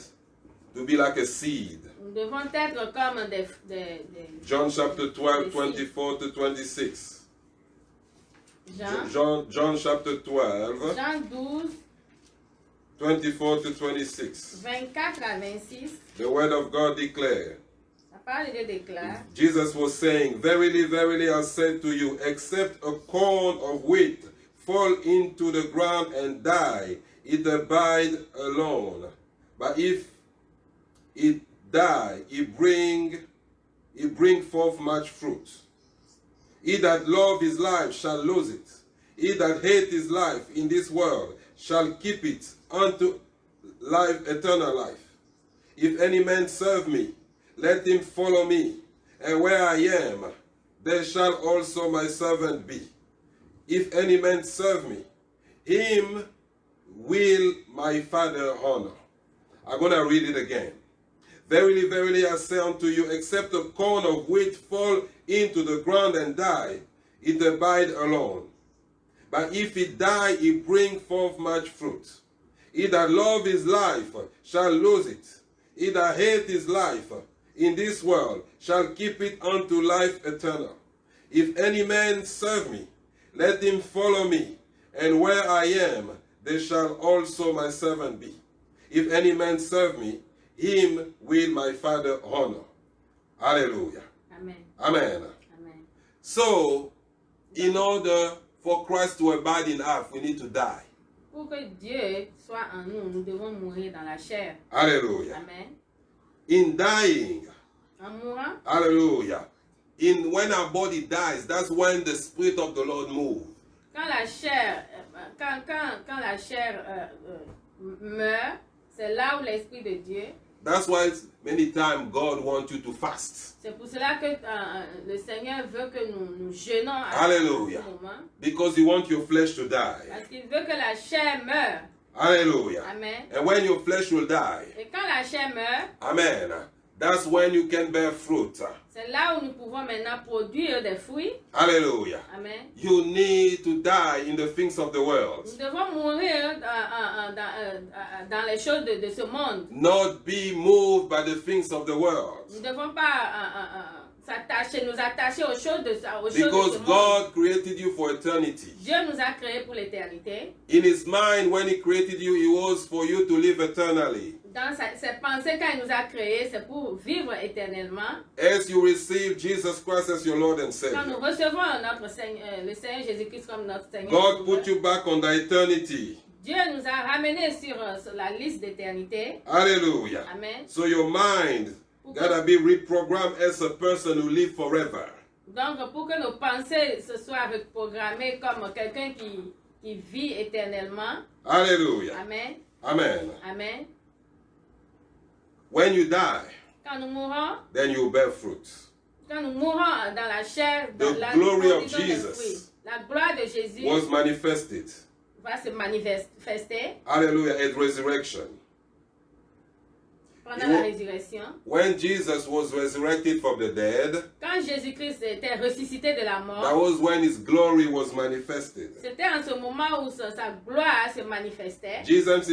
to be like a seed. nous devons être comme des John chapter 12, 24 to 26. John chapter 12, Jean 12, 24 to 26. 24 à 26. The word of God declares. La parole de Dieu déclare. Jesus was saying, Verily, verily, I say to you, except a corn of wheat fall into the ground and die, it abide alone. But if it die, it bring forth much fruit. He that love his life shall lose it. He that hate his life in this world shall keep it unto life, eternal life. If any man serve me, let him follow me, and where I am, there shall also my servant be. If any man serve me, him will my Father honor. I'm going to read it again. Verily, verily, I say unto you, except a corn of wheat fall into the ground and die, it abide alone. But if it die, it bring forth much fruit. He that love his life shall lose it. He that hate his life in this world shall keep it unto life eternal. If any man serve me, let him follow me, and where I am, there shall also my servant be. If any man serve me, him will my Father honor. Hallelujah. Amen. Amen. Amen. So, in order for Christ to abide in us, we need to die. Pour que Dieu soit en nous, nous devons mourir dans la chair. Hallelujah. Amen. In dying, En mourant, hallelujah. When our body dies, that's when the Spirit of the Lord moves. quand la chair, quand la chair meurt, c'est là où l'Esprit de Dieu. That's why many times God wants you to fast. C'est pour cela que le Seigneur veut que nous jeûnons à Hallelujah. ce moment. Because He wants your flesh to die. Parce qu'il veut que la chair meure. Hallelujah. Amen. And when your flesh will die, Et quand la chair meurt, amen, that's when you can bear fruit. c'est là où nous pouvons maintenant produire des fruits. Hallelujah. Amen. You need to die in the things of the world. Nous devons mourir dans les choses de ce monde. Not be moved by the things of the world. Nous ne devons pas nous attacher aux choses de ce Because monde. God created you for eternity. Dieu nous a créés pour l'éternité. In His mind, when He created you, it was for you to live eternally. Dans ses pensées, quand il nous a créés, c'est pour vivre éternellement. As you receive Jesus Christ as your Lord and Quand nous Savior, recevons notre Seigneur, le Seigneur Jésus-Christ comme notre Seigneur, God put you back on the eternity. Dieu nous a ramenés sur la liste d'éternité. Hallelujah. Amen. So your mind gotta be reprogrammed as a person who live forever. Donc, pour que nos pensées se soient reprogrammées comme quelqu'un qui vit éternellement. Hallelujah. Amen. Amen. Amen. When you die, Quand nous mourons, then you bear fruit. quand nous mourons dans la chair, dans The la glory of production des Jesus fruits, la gloire de Jésus Was manifested. va se manifester Hallelujah. At resurrection. pendant la résurrection. When Jesus was resurrected from the dead, Quand Jésus-Christ était ressuscité de la that mort, was when His glory was manifested. c'était en ce moment où sa gloire se manifestait. Jesus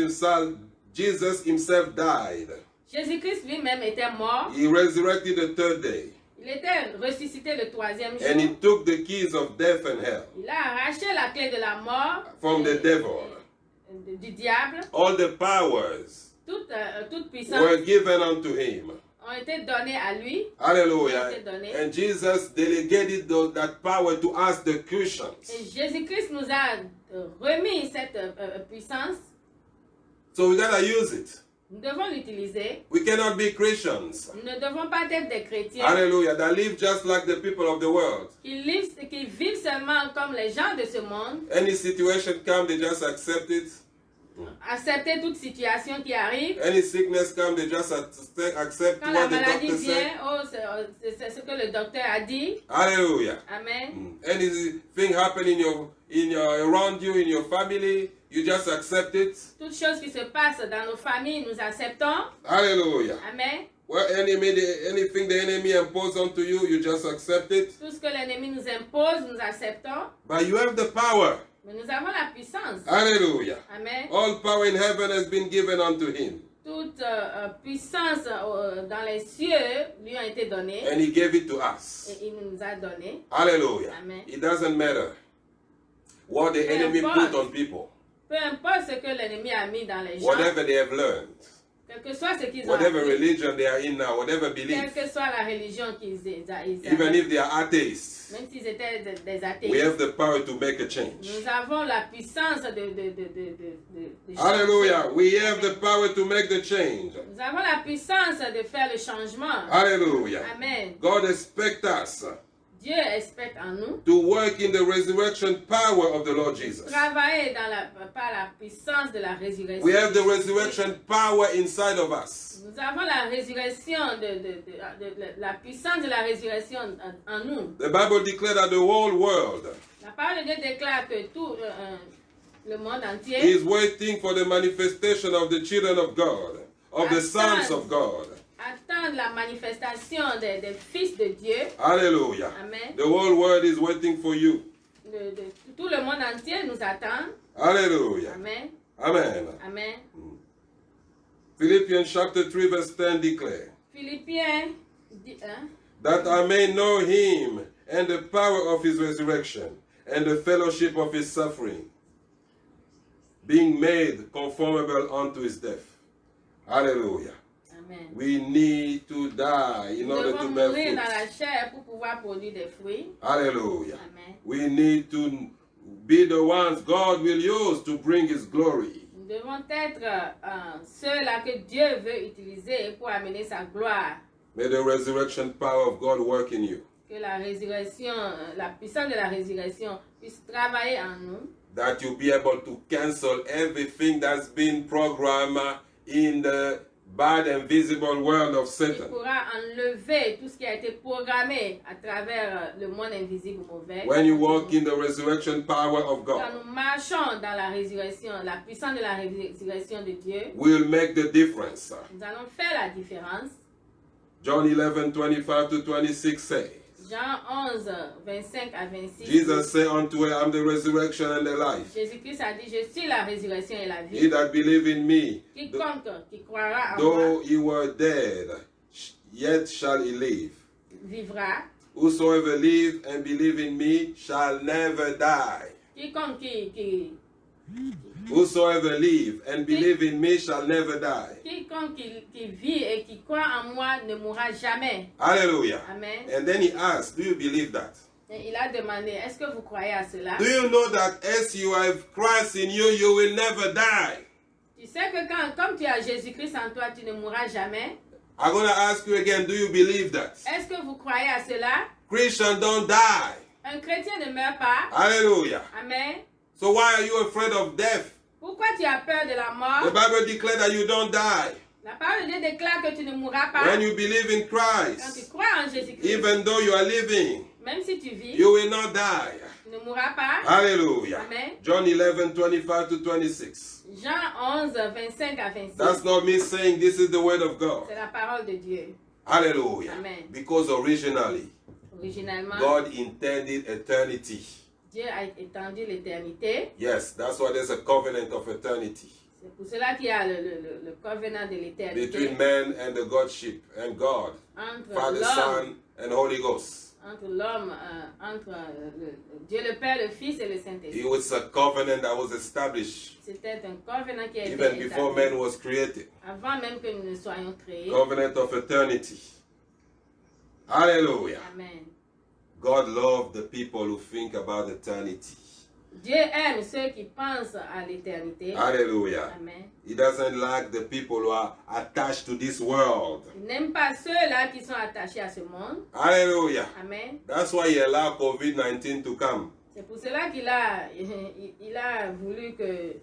himself died. Jésus-Christ lui-même était mort. He resurrected the third day. Il était ressuscité le troisième jour. And He took the keys of death and hell Il a arraché la clé de la mort from the devil. Du diable. All the powers Toute puissance were given unto Him. ont été données à lui. Hallelujah. And Jesus delegated that power to us, the Christians. Et Jésus-Christ nous a remis cette puissance. So we gotta use it. Nous devons l'utiliser. We cannot be Christians. Nous ne devons pas être des chrétiens Hallelujah. That live just like the people of the world. qui vivent seulement comme les gens de ce monde. Any situation come, they just accept it. Accepter toute situation qui arrive. Any sickness come, they just accept Quand la what the maladie doctor said. vient, oh, c'est ce que le docteur a dit. Hallelujah. Amen. Anything happen around you, in your family, you just accept it. Toutes choses qui se passent dans nos familles, nous acceptons. Hallelujah. Amen. Well, anything the enemy imposes onto you, you just accept it. Tout ce que l'ennemi nous impose, nous acceptons. But you have the power. Mais nous avons la puissance. Hallelujah. Amen. All power in heaven has been given unto Him. Toute puissance dans les cieux lui a été donnée. And He gave it to us. Et il nous a donné. Hallelujah. Amen. It doesn't matter what the enemy put on people, peu importe ce que l'ennemi a mis dans les gens, whatever they have learned, quel que soit ce qu'ils ont whatever appris, religion they are in now, whatever quelle belief, que soit la religion qu'ils even avaient, if they are atheists, même s'ils étaient des we athées, have the power to make a change. nous avons la puissance de changer. Hallelujah. We have the power to make the change. Nous avons la puissance de faire le changement. Hallelujah. Amen. God expects us Dieu expecte en nous to work in the resurrection power of the Lord Jesus. travailler par la puissance de la résurrection. We have the resurrection power inside of us. Nous avons la résurrection, la puissance de la résurrection en nous. The Bible declares that the whole world La parole de Dieu déclare que tout le monde entier is waiting for the manifestation of the children of God, of the sons of God. attend la manifestation des fils de Dieu. Hallelujah. Amen. The whole world is waiting for you. Tout le monde entier nous attend. Hallelujah. Amen. Amen. Amen. Philippians chapter 3 verse 10 declare Philippiens that I may know him and the power of his resurrection and the fellowship of his suffering, being made conformable unto his death. Hallelujah. Amen. We need to die in Nous order devons to bear mourir dans fruit. la chair pour pouvoir produire des fruits. Hallelujah. Amen. We need to be the ones God will use to bring his glory. Nous devons être ceux-là que Dieu veut utiliser pour amener sa gloire. May the resurrection power of God work in you, Que la résurrection, la puissance de la résurrection puisse travailler en nous. that you'll be able to cancel everything that's been programmed in the bad and visible world of Il Satan. pourra enlever tout ce qui a été programmé à travers le monde invisible mauvais. When you walk in the resurrection power of Quand God, nous marchons dans la résurrection, la puissance de la résurrection de Dieu, will make the difference. nous allons faire la différence. John 11:25 to 26 says, Jean 11, 25 à 26. Jesus said unto her, I'm the resurrection and the life. Jésus-Christ a dit, je suis la résurrection et la He vie. that believe in me, Quiconque qui croira en moi though he were dead, yet shall he live. vivra. Whosoever live and believe in me shall never die. Quiconque qui Whosoever live and believe in me shall never die. Quiconque qui vit et qui croit en moi ne mourra jamais. Hallelujah. Amen. And then he asked, do you believe that? Et il a demandé, est-ce que vous croyez à cela? Do you know that as you have Christ in you, you will never die? Tu sais que comme tu as Jésus-Christ en toi, tu ne mourras jamais. I'm going to ask you again, do you believe that? Est-ce que vous croyez à cela? Christians don't die. Un chrétien ne meurt pas. Hallelujah. Amen. So why are you afraid of death? Pourquoi tu as peur de la The mort? Bible declares that you don't die. La parole de Dieu déclare que tu ne mourras pas. When you believe in Quand tu Christ, crois en Jésus-Christ, even though you are living, même si tu vis, you will not die. tu ne mourras pas. Hallelujah. Amen. John 11:25 to 26. Jean 11, 25 à 26. That's not me saying this is the word of God. C'est la parole de Dieu. Hallelujah. Amen. Because originally, Originalement, God intended eternity. Dieu a étendu l'éternité. Yes, that's why there's a covenant of eternity C'est pour cela qu'il y a le covenant de l'éternité between man and the Godship and God, entre Father, l'homme, Son, and Holy Ghost. entre l'homme, entre Dieu le Père, le Fils et le It Saint-Esprit. was a covenant that was established C'était un covenant qui a été even before établi man was created. avant même que nous ne soyons créés. Covenant of eternity. Hallelujah. Amen. God loved the people who think about eternity. Dieu aime ceux qui pensent à l'éternité. Hallelujah. Amen. He doesn't like the people who are attached to this world. Il n'aime pas ceux-là qui sont attachés à ce monde. Hallelujah. Amen. That's why he allowed COVID-19 to come. C'est pour cela qu'il a, il a voulu que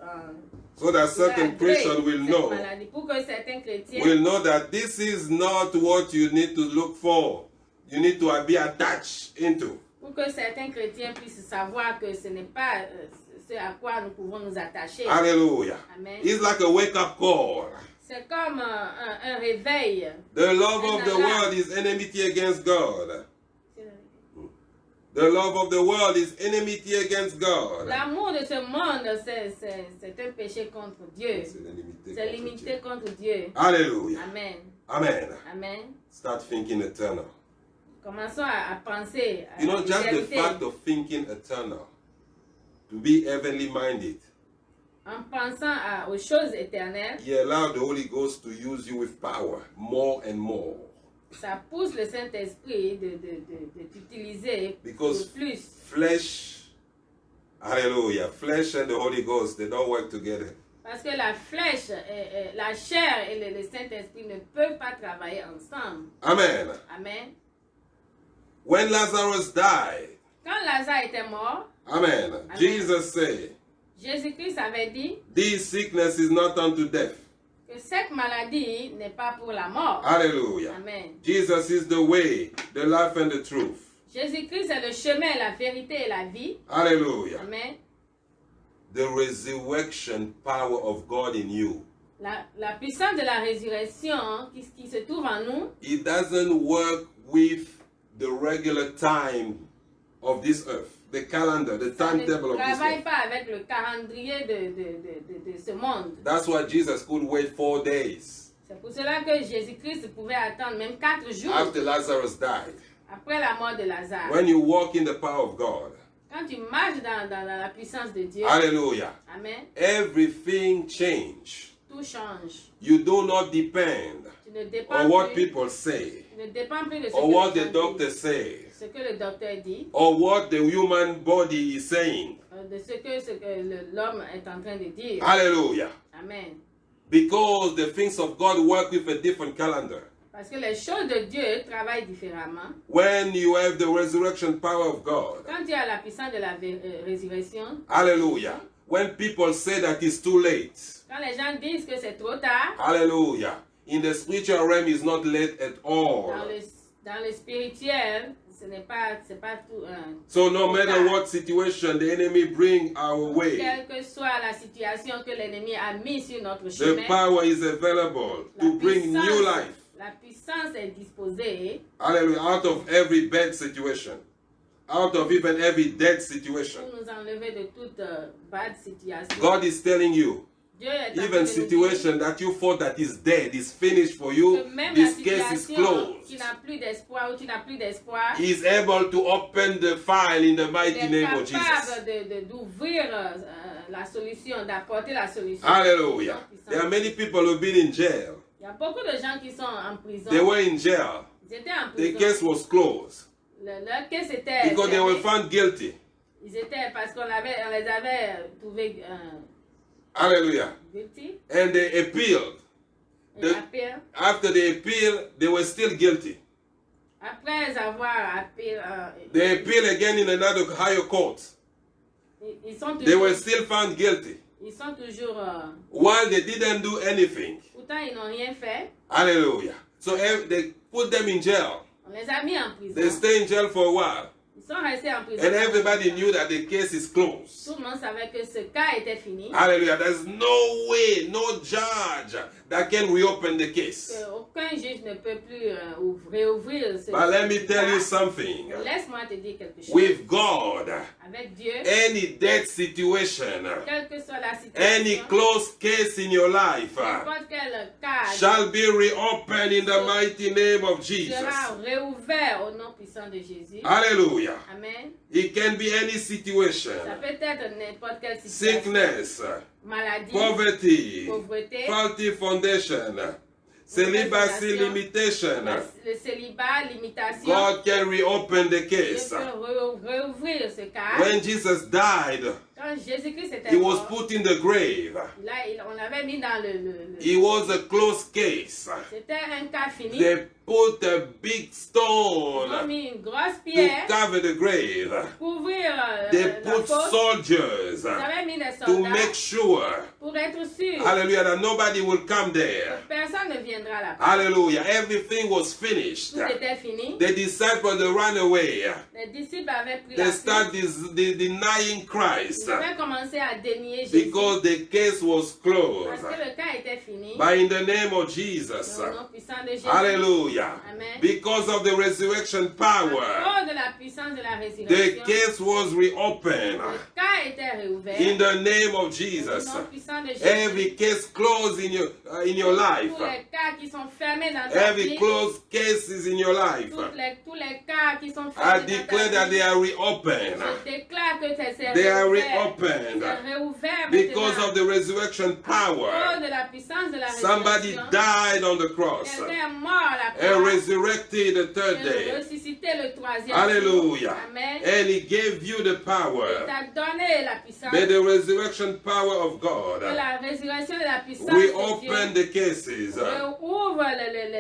So that il a certain créé Christians will cette know. maladie, pour que certains chrétiens Will know that this is not what you need to look for. You need to be attached into. pour que certains chrétiens puissent savoir que ce n'est pas ce à quoi nous pouvons nous attacher. Hallelujah. Amen. It's like a wake-up call. C'est comme un réveil. The love of the world is enmity against God. The love of the world is enmity against God. L'amour de ce monde, c'est un péché contre Dieu. C'est limité contre Dieu. Hallelujah. Amen. Amen. Amen. Start thinking eternal. Commençons à penser à You know, just the l'éternité. fact of thinking eternal to be heavenly minded. en pensant aux choses éternelles, He allowed the Holy Ghost to use you with power more and more. ça pousse le Saint-Esprit de t'utiliser Because le plus. flesh, hallelujah, flesh and the Holy Ghost, they don't work together. Parce que la flèche, la chair et le Saint-Esprit ne peuvent pas travailler ensemble. Amen. Amen. When Lazarus died, Quand Lazare était mort, amen, Jesus said, Jésus-Christ avait dit this sickness is not unto death. que cette maladie n'est pas pour la mort. Hallelujah. Amen. Jesus is the way, the life, and the truth. Jésus-Christ est le chemin, la vérité et la vie. Hallelujah. Amen. The resurrection power of God in you. La puissance de la résurrection qui se trouve en nous, It doesn't work with the regular time of this earth, the calendar, the ça ne timetable of this travaille earth. pas avec le calendrier de ce monde. That's why Jesus could wait 4 days C'est pour cela que Jésus-Christ pouvait attendre même 4 jours after Lazarus died. après la mort de Lazare. When you walk in the power of God, Quand tu marches dans la puissance de Dieu, hallelujah, Amen, everything change. tout change. You do not depend Tu ne dépends on what plus, people say, tu ne dépends plus de ce or que, what les the gens doctor disent, says, ce que le docteur dit, or what the human body is saying. de ce que l'homme est en train de dire. Hallelujah. Amen. Because the things of God work with a different calendar. Parce que les choses de Dieu travaillent différemment. When you have the resurrection power of God, Quand tu as la puissance de la résurrection, hallelujah. When people say that it's too late, quand les gens disent que c'est trop tard, hallelujah. In the spiritual realm, it's not late at all. dans le spirituel, c'est pas tout. So no trop matter tard. what situation the enemy bring our way, Quelle que soit la situation que l'ennemi a mis sur notre the chemin, power is available to bring new life, la puissance est disposée, hallelujah, out of every bad situation, out of even every dead situation. pour nous enlever de toute bad situation. God is telling you, Dieu est en train even de nous situation dire that you thought that is dead, is finished for you, que même this la case is situation closed. qui n'a plus d'espoir ou tu n'as plus d'espoir, He is able to open the file in the il mighty est name of Jesus. capable d'ouvrir la solution, d'apporter la solution. Hallelujah. There are many people who've been in jail. Il y a beaucoup de gens qui sont en prison. They were in jail. Ils étaient en The prison. case was closed Leur case était because they were fermé. found guilty. Ils étaient parce on les avait trouvés Hallelujah. guilty. And they appealed. Et appel. After they appealed, they were still guilty. Après avoir appelé, They appealed again in another higher court. ils sont They were toujours, still found guilty. ils sont toujours While they didn't do anything. pourtant ils n'ont rien fait. Hallelujah. So they put them in jail. On les a mis en prison. They stay in jail for a while. Ils sont restés en prison. And everybody knew that the case is closed. Tout le monde savait que ce cas était fini. Hallelujah. There's no way, no judge that can reopen the case. Aucun juge ne peut plus réouvrir ce But let me tell cas. you something. Laisse-moi te dire quelque chose. With God, Avec Dieu, any dead situation, quelle que soit la any situation, closed case in your life n'importe quel cas shall be reopened in the mighty name of Jesus. sera réouvert au nom puissant de Jésus. Hallelujah. Amen. It can be any situation. Ça peut être n'importe quelle situation. Sickness, Maladie, poverty, pauvreté, faulty foundation, celibacy limitation. le célibat, l'imitation. God can reopen the Dieu case. peut réouvrir ce cas. When Jesus died, Quand Jésus-Christ était he was mort, put in the grave. on l'avait mis dans It was a closed case. C'était un cas fini. They put a big Ils ont stone mis une grosse to pierre cover the grave. pour ouvrir They la put fosse. soldiers Ils avaient mis des to soldats make sure, pour être sûr hallelujah, that nobody will come there. que personne ne viendra là-bas. Hallelujah. Everything was finished. Tout était fini. The disciples, they ran away. Les disciples avaient pris They la start fuite. denying Christ Ils avaient commencé à dénier Jésus because the case was parce closed. que le cas était fini. But in the name of Jesus, Au nom puissant de Jésus. hallelujah, Amen. because of the resurrection À power, cause de la puissance de la the résurrection, case was reopened. le cas était réouvert. In the name of Au Jesus, nom puissant de Jésus. every case closed in your life, Tous les cas qui sont fermés dans ta Every vie. closed cases in your life, Tous les cas qui sont I fermés declare dans that ta they vie. are reopened. Je déclare que c'est They are réouvert. reopened C'est réouvert because maintenant. of the resurrection À cause power. de la puissance de la Somebody résurrection. died on the cross Quelqu'un est mort à la and croix. resurrected the third Et day. ressuscité le troisième jour. Hallelujah. Amen. And he gave you the Il power. t'a donné la puissance. May the resurrection power of Que God la résurrection de la puissance reopen de the cases. Dieu ouvre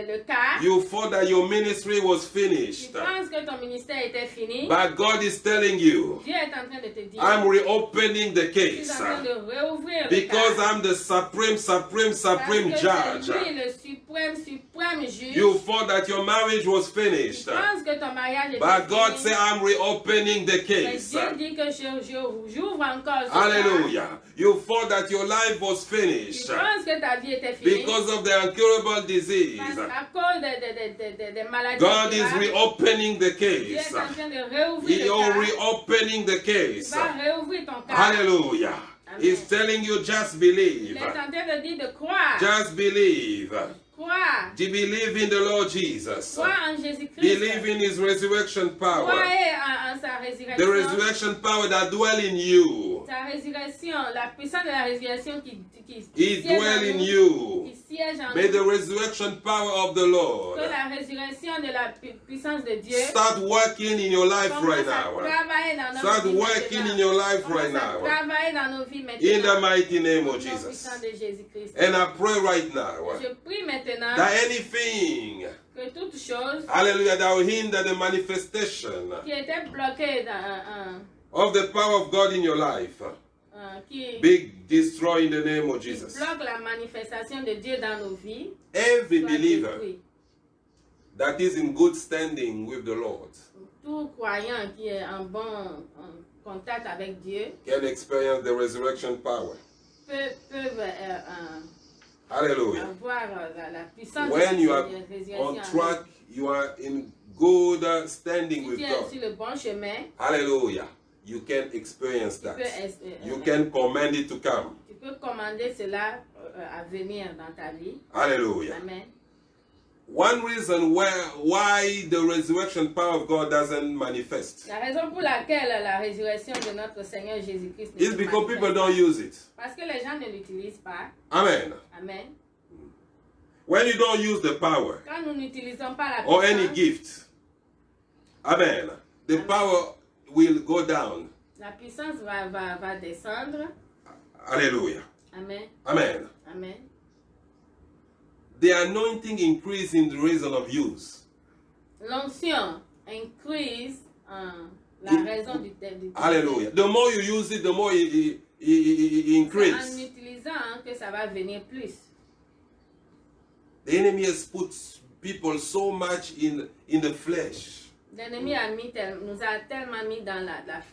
le cas. You thought that your ministry was Tu finished, penses que ton ministère était fini. but God is telling you, Dieu est en train de te dire. I'm reopening the Je suis case en train de réouvrir le because cas. I'm the supreme Parce que judge. c'est lui le suprême juge. You thought that your marriage was Tu finished, penses que ton mariage est but God fini. said, I'm reopening the Mais case. Dieu dit que j'ouvre encore ce cas. Hallelujah. You thought that your life was Tu finished penses que ta vie était finie. because of the incurable disease. Parce à cause des maladies. God is incurables, reopening the Dieu case. est en train de réouvrir He le is cas. reopening the Il case. va réouvrir ton cas. Hallelujah. He's telling you just Il believe. est en train de dire de croire. Just believe. Croire. To believe in the Lord Jesus. Croire en Jésus-Christ. Believe in his resurrection power. Croyez en sa résurrection. The resurrection power that dwell in you. Sa résurrection, la puissance de la résurrection qui He siège en dwell in nous, you. qui siège en May nous. the resurrection power of the Lord Que la résurrection de la puissance de Dieu start working in your life right commence à now. travailler dans nos Start vies working maintenant. in your life Commence right à now. travailler dans nos vies In the maintenant. mighty name Au of nom Jesus. puissant de Jésus-Christ. And I pray right now Je prie maintenant that anything, que toute chose hallelujah, that will hinder the manifestation qui était bloquée dans of the power of God in your life qui be destroyed in the name of Jesus. bloque la manifestation de Dieu dans nos vies, Every soit believer détruit. that is in good standing with the Lord Tout croyant qui est en bon contact avec Dieu can experience the resurrection power. peuvent Hallelujah. avoir la puissance When de you la are résurrection. on track, you are in good standing Si with tu es God. sur le bon chemin, Hallelujah. You can experience tu that. peux, You can command it to come. tu peux commander cela à venir dans ta vie. Hallelujah. Amen. One reason why the resurrection power of God doesn't manifest La raison pour laquelle la résurrection de notre Seigneur Jésus-Christ ne is se because people manifeste don't pas. use it. Parce que les gens ne l'utilisent pas. Amen. Amen. When you don't use the power Quand nous n'utilisons pas la or any puissance, gift, amen, the power will go down. la puissance va descendre. Hallelujah. Amen. Amen. Amen. The anointing increase in the reason of use. L'onction increase la raison du Hallelujah. The more you use it, the more it C'est en increase. utilisant que ça va venir plus. The enemy has put people so much in the flesh. L'ennemi nous a tellement mis dans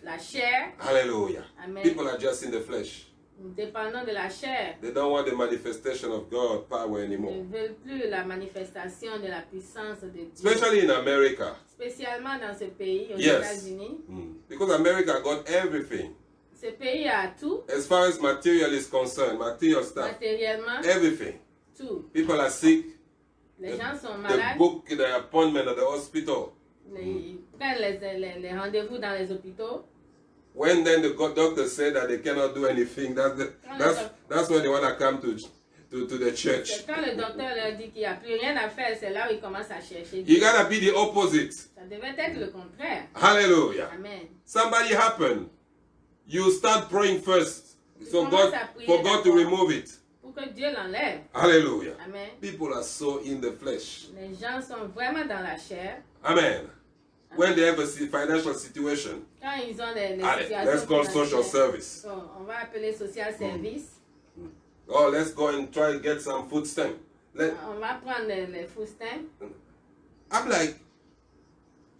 la chair. Hallelujah. Amen. People are just in the flesh. Nous dépendons de la chair. They don't want the manifestation of God power Ils anymore. ne veulent plus la manifestation de la puissance de Dieu. Especially in America. Spécialement dans ce pays, aux Yes. États-Unis. Because America got everything. Ce pays a tout, As far as material is concerned, material stuff, matériellement, everything. tout. People are sick. Les gens sont They malades. book the appointment at the hospital. Ils prennent les rendez-vous dans les hôpitaux. When then the doctor said that they cannot do anything, that's when they want to come to the church. C'est quand le docteur leur dit qu'il n'y a plus rien à faire, c'est là où ils commencent à chercher You Dieu. gotta be the opposite. Ça devait être le contraire. Hallelujah. Amen. Somebody happened. You start praying first. So commences God, à prier for God to d'abord. remove it. Pour que Dieu l'enlève. Hallelujah. Amen. People are so in the flesh. Les gens sont vraiment dans la chair. Amen. When they have a financial situation, Quand ils ont les allez, situations let's call social financières, service. bon, on va appeler social service. Oh, let's go and try to get some food stamp. On va prendre les foustins. I'm like,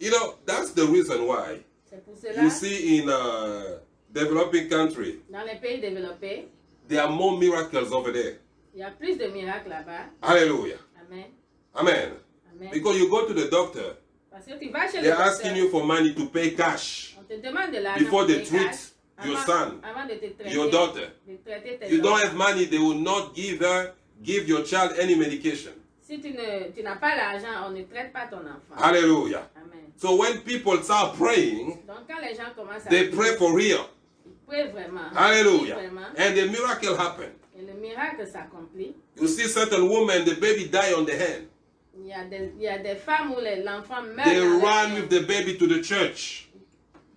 you know, that's the reason why C'est pour cela, you see in developing country, dans les pays développés, there are more miracles over there. il y a plus de miracles là-bas. Hallelujah. Amen. Amen. Amen. Because you go to the doctor, Parce que tu vas chez le they're docteur, asking you for money to pay cash on te demande de l'argent before pour they tes treat cash, your avant- son, avant de te traiter, your daughter. de traiter tes You don't enfants. have money, they will not give her give your child any medication. Si tu n'as pas l'argent, on ne traite pas ton enfant. Hallelujah. Amen. So when people start praying, Donc quand les gens commencent à they prier, pray for real. ils prient vraiment. Hallelujah. Ils prient vraiment. And the miracle happened. Et le miracle s'accomplit. You see certain women, the baby die on the hand. Il y a des femmes où l'enfant meurt. They dans run leur with the baby to the church.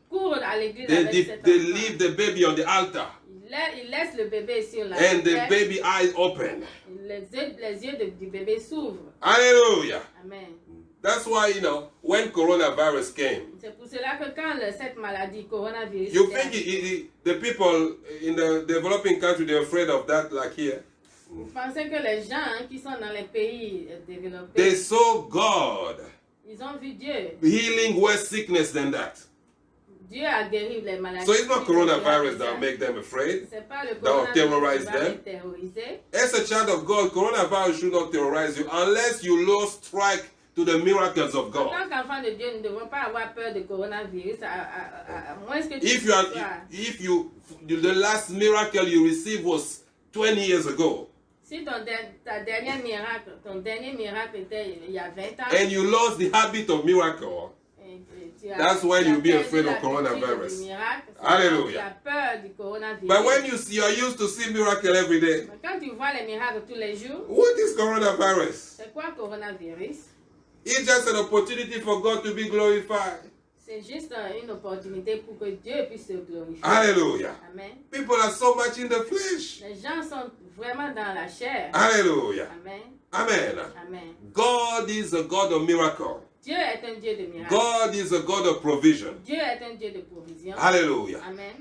courent à l'église They, avec they, cet they enfant. leave the baby on the altar. Il laisse le bébé sur la And the terre. baby eyes open. Les yeux du bébé s'ouvrent. Hallelujah. Amen. That's why, you know, when coronavirus came, C'est pour cela que quand cette maladie, coronavirus, you think the people in the developing country, they're afraid of that like here? vous pensez que les gens qui sont dans les pays développés, They saw God ils ont vu Dieu. healing worse sickness than that. Dieu a guéri les maladies. So it's not coronavirus that will make them afraid. C'est pas le that will coronavirus terrorize qui va them. les terroriser. As a child of God, coronavirus should not terrorize you unless you lost strike to the miracles of En God. tant qu'enfant de Dieu, nous ne devons pas avoir peur du coronavirus, à moins que tu If the last miracle you received was 20 years ago, si ton dernier miracle était il y a 20 ans, and you lost the habit of miracle, that's when you'll be afraid of coronavirus. Hallelujah. Tu as peur du coronavirus. but when you are used to see miracle every day, Mais quand tu vois les miracles tous les jours, what is coronavirus? c'est quoi coronavirus? It's just an opportunity for God to be glorified. C'est juste une opportunité pour que Dieu puisse se glorifier. Hallelujah. Amen. People are so much in the flesh. Les gens sont vraiment dans la chair. Hallelujah. Amen. Amen. Amen. God is a God of miracle. Dieu est un Dieu de miracles. God is a God of provision. Dieu est un Dieu de provision. Hallelujah. Amen.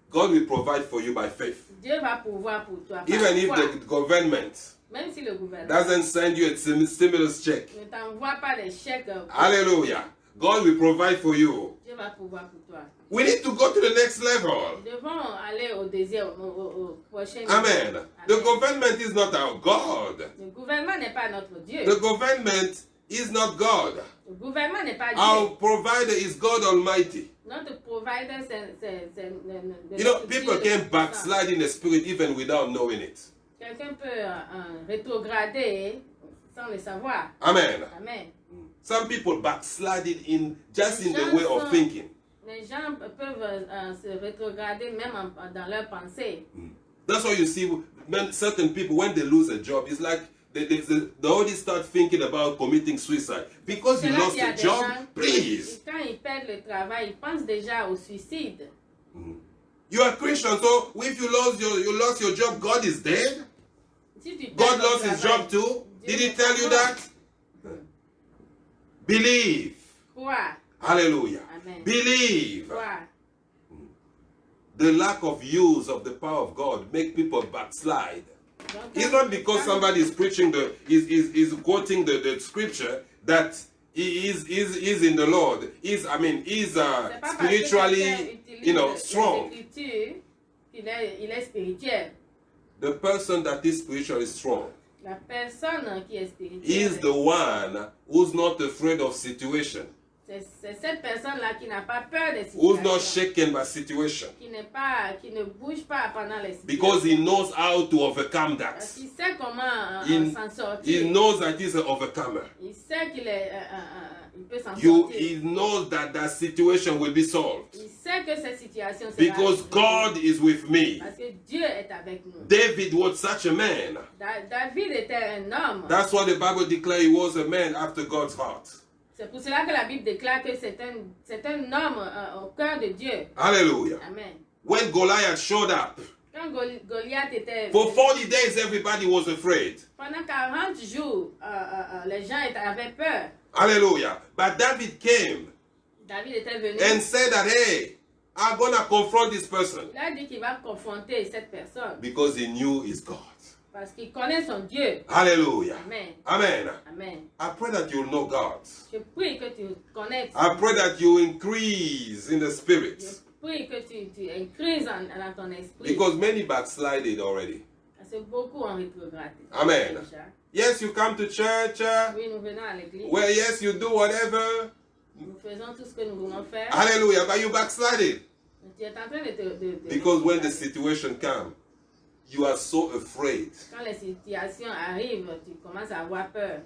God will provide for you by faith. Dieu va pouvoir pour toi. par Even if foi. the government Même si le gouvernement doesn't send you a stimulus check. ne t'envoie pas des chèques, Hallelujah. God will provide for you. Dieu va pouvoir pour toi. We need to go to the next level. Nous devons aller au deuxième, au prochain niveau. Amen. The government is not our God. Le gouvernement n'est pas notre Dieu. The government is not God. Le gouvernement n'est pas Dieu. Our provider is God Almighty. Notre provider, c'est You know, notre people Dieu can de backslide in the spirit even without knowing it. Quelqu'un peut rétrograder sans le savoir. Amen. Amen. Some people backslided in just in the Les way gens of sont- thinking. Les gens peuvent se rétrograder même dans leurs pensées. That's why you see when certain people, when they lose a job, it's like they already start thinking about committing suicide. Because you C'est là lost qu'il y a a des job, gens, please. quand ils perdent le travail, ils pensent déjà au suicide. You are Christian, so if you lost your job, God is dead. Si tu perds God ton lost his travail, job too. Dieu Did he est tell you mort. that? Believe. Crois, Hallelujah. Amen. Believe. crois. The lack of use of the power of God make people backslide. Donc, It's not because somebody is preaching is quoting the scripture that he is in the Lord. Is c'est pas parce que spiritually, quelqu'un utilise les strong. Écritures qu'il est spirituel. The person that is spiritually strong La personne qui est is spirituelle, the one who's not afraid of situation, c'est cette personne-là qui n'a pas peur des who's not situations, shaken by situation, qui ne bouge pas pendant les situations. because he knows how to overcome that. Parce qu'il sait comment He s'en sortir. He knows that he's an overcomer. Il sait il peut s'en He sortir. knows that that situation will be solved. Il sait que cette situation sera Because résolue. God is with me. Parce que Dieu est avec nous. David was such a man. David était un homme. That's why the Bible declares he was a man after God's heart. C'est pour cela que la Bible déclare que c'est un homme au cœur de Dieu. Hallelujah. Amen. When Goliath showed up, Quand Goliath était... for 40 days everybody was afraid. Pendant 40 jours, les gens avaient peur. Hallelujah. But David came David était venu. and said that, hey, I'm going to confront this person. Il a dit qu'il va confronter cette personne. Because he knew his God. Parce qu'il connaît son Dieu. Hallelujah. Amen. Amen. Amen. I pray that you know God. Je prie que tu connaisses. I pray that you increase in the spirit. Je prie que tu increases dans ton esprit. Because many backslided already. Parce que beaucoup ont rétrogradé. Amen. Déjà. Yes, you come to church. Oui, nous venons à l'église. Well, yes, you do whatever. Nous faisons tout ce que nous voulons faire. Hallelujah. But you backslided. Tu es en train de Because when the situation comes, you are so afraid. Quand les situations arrivent, tu commences à avoir peur.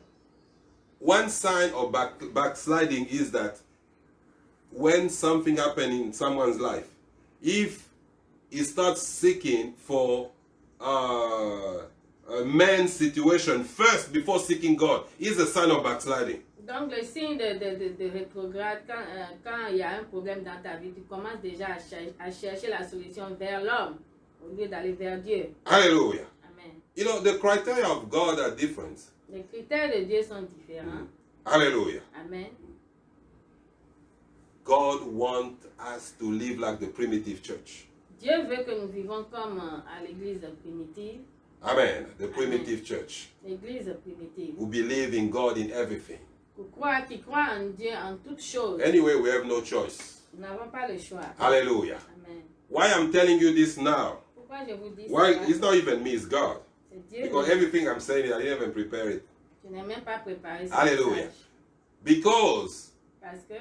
One sign of backsliding is that when something happens in someone's life, if he starts seeking for a man's situation first before seeking God, is a sign of backsliding. Donc le signe de rétrograde, quand il y a un problème dans ta vie, tu commences déjà à chercher la solution vers l'homme au lieu d'aller vers Dieu. Hallelujah. Amen. You know, the criteria of God are different. Les critères de Dieu sont différents. Hallelujah. Amen. God wants us to live like the primitive church. Dieu veut que nous vivons comme à l'église primitive. Amen. The primitive church. L'église primitive. Who believe in God in everything. Qui croit en Dieu en toutes choses. Anyway, we have no choice. Nous n'avons pas le choix. Hallelujah. Amen. Why I'm telling you this now? Pourquoi je vous dis Why? ça? It's not even me, it's God. C'est Dieu. Because everything I'm saying, I didn't even prepare it. Je n'ai même pas préparé ce Hallelujah. message. Because Parce que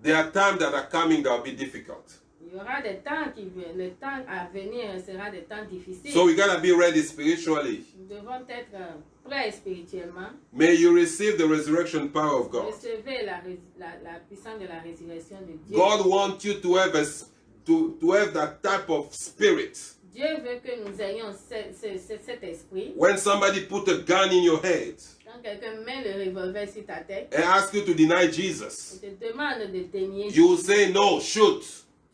there are times that are coming that will be difficult. il y aura des temps le temps à venir sera des temps difficiles. So we gotta be ready spiritually. Nous devons être prêts spirituellement. May you receive the resurrection power of God. Recevez la puissance de la résurrection de Dieu. God wants you to have to have that type of spirit. Dieu veut que nous ayons cet esprit. When somebody put a gun in your head Quand quelqu'un met le revolver sur ta tête and asks you to deny Jesus, et te demande de dénier, you will say no, shoot.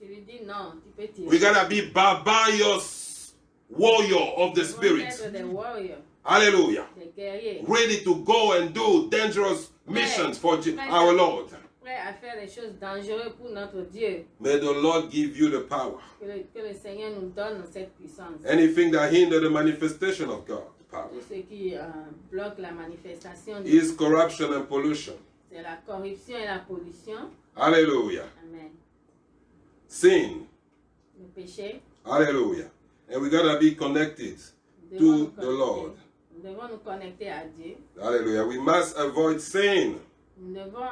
tu lui dis non, tu peux tirer. We gotta be barbarious warrior of the Nous devons spirit. être des warriors, Hallelujah. des guerriers, Ready to go and do dangerous missions for our Lord. prêts à faire des choses dangereuses pour notre Dieu. May the Lord give you the power. Que le Seigneur nous donne cette puissance. Anything that hinder the manifestation of God's power Tout ce qui bloque la manifestation de is corruption and pollution. c'est la corruption et la pollution. Hallelujah. Amen. Sin. Le péché. Hallelujah. And we gotta be connected Nous devons to nous the connecter. Lord. Nous devons nous connecter à Dieu. Hallelujah. We must avoid sin. Nous devons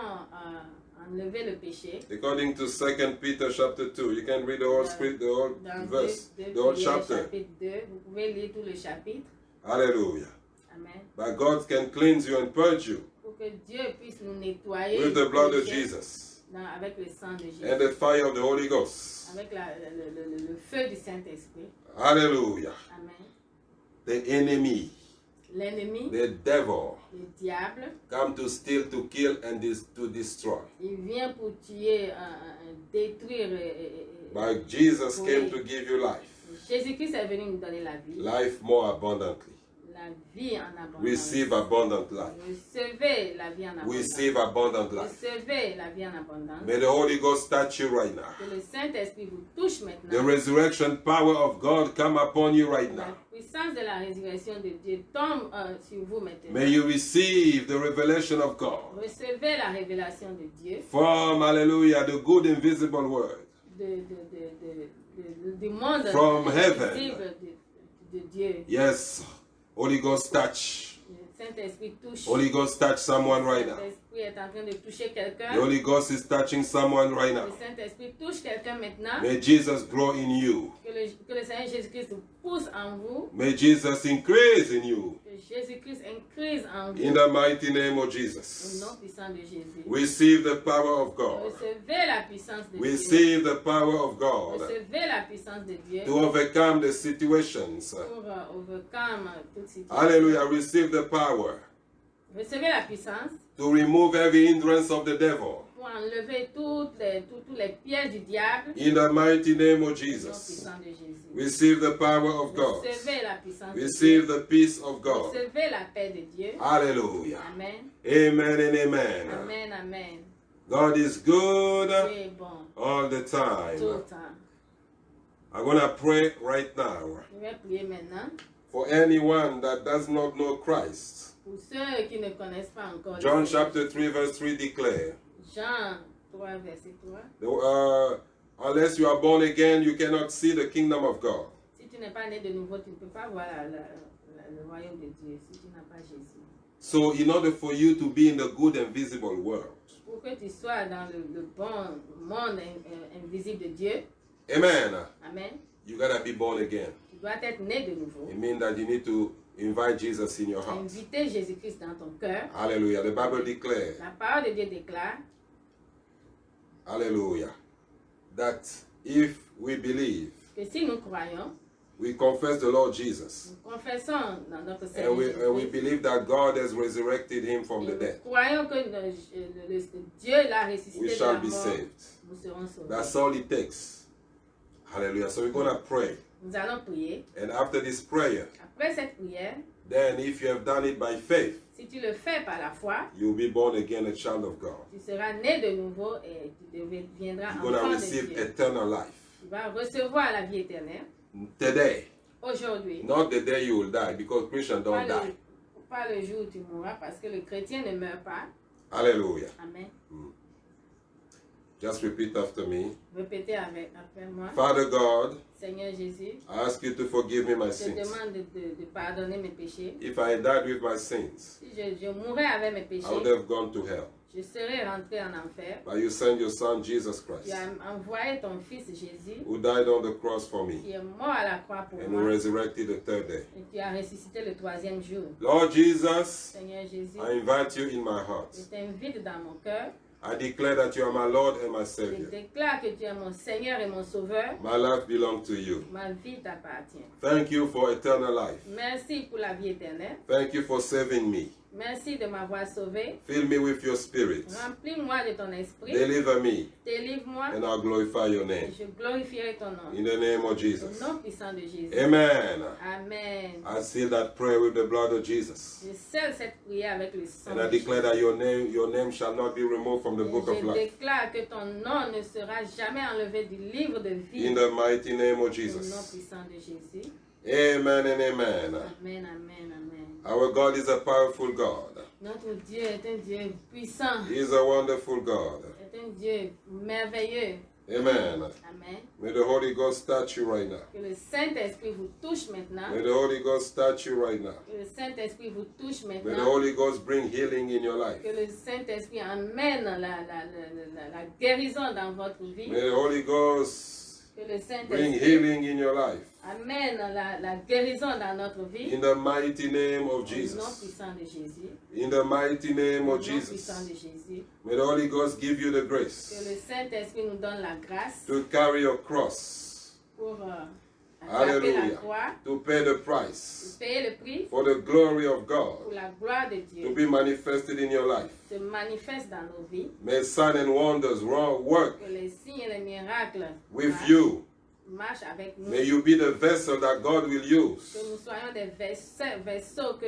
enlever le péché. According to 2 Peter chapter 2. You can read the whole script, the whole Dans verse, deux the whole Pierre, chapter. chapitre 2, vous pouvez lire tout le chapitre. Hallelujah. Amen. But God can cleanse you and purge you Pour que Dieu puisse nous nettoyer with the blood of péché Jesus avec le sang de Jésus. and the fire of the Holy Ghost. Avec le feu du Saint-Esprit. Hallelujah. Amen. The enemy, L'ennemi, the devil, le diable, come to steal, to kill, and to destroy. il vient pour tuer, détruire. But Jesus Oui. came to give you life. Jésus-Christ est venu nous donner la vie. Life more abundantly. La vie en abondance. Receive abundant life. Recevez la vie en abondance. Receive abundant life. Recevez la vie en abondance. May the Holy Ghost touch you right now. Que le Saint-Esprit vous touche maintenant. The resurrection power of God come upon you right La now. puissance de la résurrection de Dieu tombe sur vous maintenant. May you receive the revelation of God Recevez la révélation de Dieu. from, hallelujah, the good invisible word. Du monde From heaven. invisible de Dieu. Yes, Holy Ghost touch. Le Saint-Esprit touche. Holy Ghost touch someone right Le now. Saint-Esprit est en train de toucher quelqu'un. The Holy Ghost is touching someone right Le now. Saint-Esprit touche quelqu'un maintenant. May Jesus grow in you. Que le Seigneur Jésus-Christ pousse en vous. May Jesus increase in you. Que Jésus-Christ increase en vous. In the mighty name of Au Jesus. nom puissant de Jésus. Receive the power of God. Recevez la puissance de Dieu. Receive the power of God Recevez la puissance de Dieu. to overcome the situations. Pour overcome toute situation. Hallelujah. Receive the power Recevez la puissance to remove every hindrance of the devil. pour enlever tous les pièges du diable. In the mighty name of Au nom Jesus. puissant de Jésus. Receive the power of God. Recevez la puissance de Receive Dieu. the peace of God. Recevez la paix de Dieu. Hallelujah. Amen. Amen and amen. Amen. Amen. God is good Dieu est bon all the tout le time. temps. I'm going to pray right now Je vais prier maintenant for anyone that does not know Christ. pour ceux qui ne connaissent pas encore. John le Seigneur. chapter 3 verse 3 declare, Jean 3, verset 3. unless you are born again, you cannot see the kingdom of God. Si tu n'es pas né de nouveau, tu ne peux pas voir le royaume de Dieu si tu n'as pas Jésus. So in order for you to be in the good and visible world, Pour que tu sois dans le bon monde invisible de Dieu, amen, Amen, you gotta be born again. Tu dois être né de nouveau. It means that you need to invite Jesus in your heart. Inviter Jésus-Christ dans ton cœur. Hallelujah. The Bible declares, La parole de Dieu déclare, hallelujah, that if we believe, que si nous croyons, we confess the Lord Jesus, nous confessons dans notre and Seigneur we Jésus-Christ, believe that God has resurrected him from et the nous dead, croyons que Dieu l'a we ressuscité de shall la be mort, saved. nous serons sauvés. That's all it takes. Hallelujah. So we're going to pray. Nous allons prier. And after this prayer, Après cette prière, then if you have done it by faith, si tu le fais par la foi, you'll be born again a child of God. tu seras né de nouveau et tu deviendras You're going to enfant de receive Dieu. eternal life. Tu vas recevoir la vie éternelle. Today, Aujourd'hui, not the day you will die, because Christians don't die. pas le jour où tu mourras, parce que le chrétien ne meurt pas. Hallelujah. Amen. Just repeat after me. Répétez après moi. Father God, Seigneur Jésus, I ask you to forgive me my je te sins. demande de pardonner mes péchés. If I died with my sins, Si je mourrais avec mes péchés, I would have gone to hell. je serais rentré en enfer. But you sent your son Jesus Tu Christ, as envoyé ton fils Jésus, who died on the cross for me, qui est mort à la croix pour and moi, who resurrected the third day. et tu as ressuscité le troisième jour. Lord Jesus, Seigneur Jésus, I invite you in my heart. je t'invite dans mon cœur. I declare that you are my Lord and my Je Savior. déclare que tu es mon Seigneur et mon Sauveur. My life belongs to you. Ma vie t'appartient. Thank you for eternal life. Merci pour la vie éternelle. Thank you for saving me. Merci de m'avoir sauvé. Fill me with your spirit. Remplis-moi de ton esprit. Deliver me, Délivre-moi. and I'll glorify your Et name. je glorifierai ton nom. In the name of Au Jesus. nom puissant de Jésus. Amen. Amen. I seal that prayer with the blood of Jesus. Je scelle cette prière avec le sang And I de declare Jésus. that your name shall not be removed from the Et book of je life. déclare que ton nom ne sera jamais enlevé du livre de vie. In the mighty name of Au nom Jesus. puissant de Jésus. Amen and amen. Amen, amen, amen. Our God is a powerful God. Notre Dieu est un Dieu puissant. He is a wonderful God. Est un Dieu merveilleux. Amen. Amen. May the Holy Ghost touch you right now. Que le Saint-Esprit vous touche maintenant. May the Holy Ghost touch you right now. Que le Saint-Esprit vous touche May the maintenant. Holy Ghost bring healing in your life. Que le Saint-Esprit amène la guérison dans votre vie. May the Holy Ghost Que le bring Saint-Esprit healing in your life. amène la guérison dans notre vie. In the mighty name of Au nom Jesus. puissant de Jésus. In the mighty name Au of nom puissant Jesus. de Jésus. May the Holy Ghost give you the Que grace le Saint-Esprit nous donne la grâce to carry your cross, pour attraper la Hallelujah. croix, to pay the pour price payer le prix for the glory of pour God la gloire de to Dieu. be manifested in your life. Se manifeste dans nos vies. May signs and wonders work Que les signes et les miracles with marchent, you. marchent avec nous. May you be the vessel that God will use Que nous soyons des vaisseaux que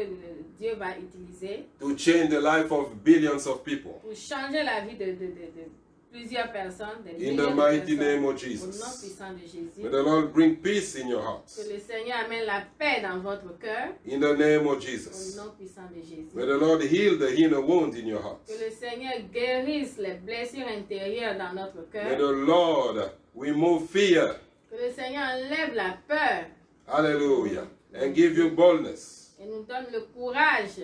Dieu va utiliser to change the life of billions of people. pour changer la vie de plusieurs personnes, des In millions the de mighty personnes, name of au nom Jesus. puissant de May Jésus. the Lord bring peace in your hearts. Que le Seigneur amène la paix dans votre cœur, In the name of au Jesus. nom puissant de Jésus. May the Lord heal the inner wound in your heart. Que le Seigneur guérisse les blessures intérieures dans notre May cœur. the Lord remove fear. Que le Seigneur enlève la peur Hallelujah. And give you boldness. et nous donne le courage.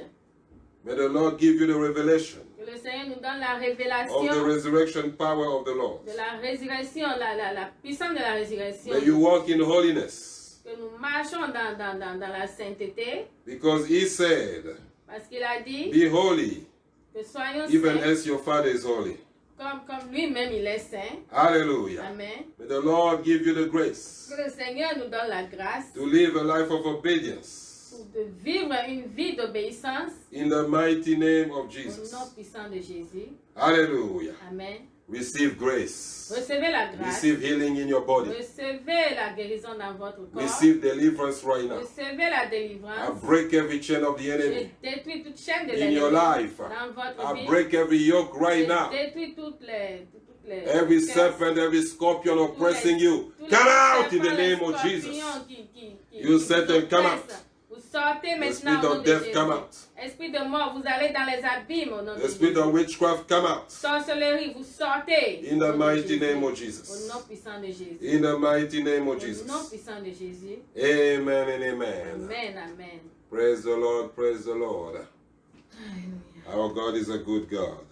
May the Lord give you the revelation Que le Seigneur nous donne la of the révélation resurrection power of the Lord. de la résurrection, la puissance de la résurrection. May you walk in holiness. Que nous marchons dans la sainteté. Because he said, Parce qu'il a dit be holy, que soyons even saints as your Father is holy. comme lui-même il est saint. Hallelujah. Amen. May the Lord give you the grace Que le Seigneur nous donne la grâce to live a life of obedience. pour de vivre une vie d'obéissance In the mighty name of au Jesus. nom puissant de Jésus. Hallelujah. Amen. Receive grace. Recevez la grâce. Receive healing in your body. Recevez la guérison dans votre corps. Receive deliverance right now. Recevez la I délivrance. break every chain of the Je enemy détruis toute chaîne de in your l'ennemi life. dans votre I vie. break every yoke right Je now. détruis toutes les Every curses, serpent, every scorpion tous oppressing you. tous les Come out in the serpents, les name of Jesus. scorpions qui You Satan, vous come oppressent. Vous sortez The maintenant spirit au nom of de death, Jésus. come out. Esprit de mort, vous allez dans les abîmes au nom de The spirit Jésus. of witchcraft, come out. Sorcellerie, vous sortez. In au the nom de mighty Jésus. name of Au Jesus. nom puissant de Jésus. In the mighty name Au of nom Jesus. puissant de Jésus. Amen and amen. Amen, amen. Praise the Lord, praise the Lord. Alléluia. Our God is a good God.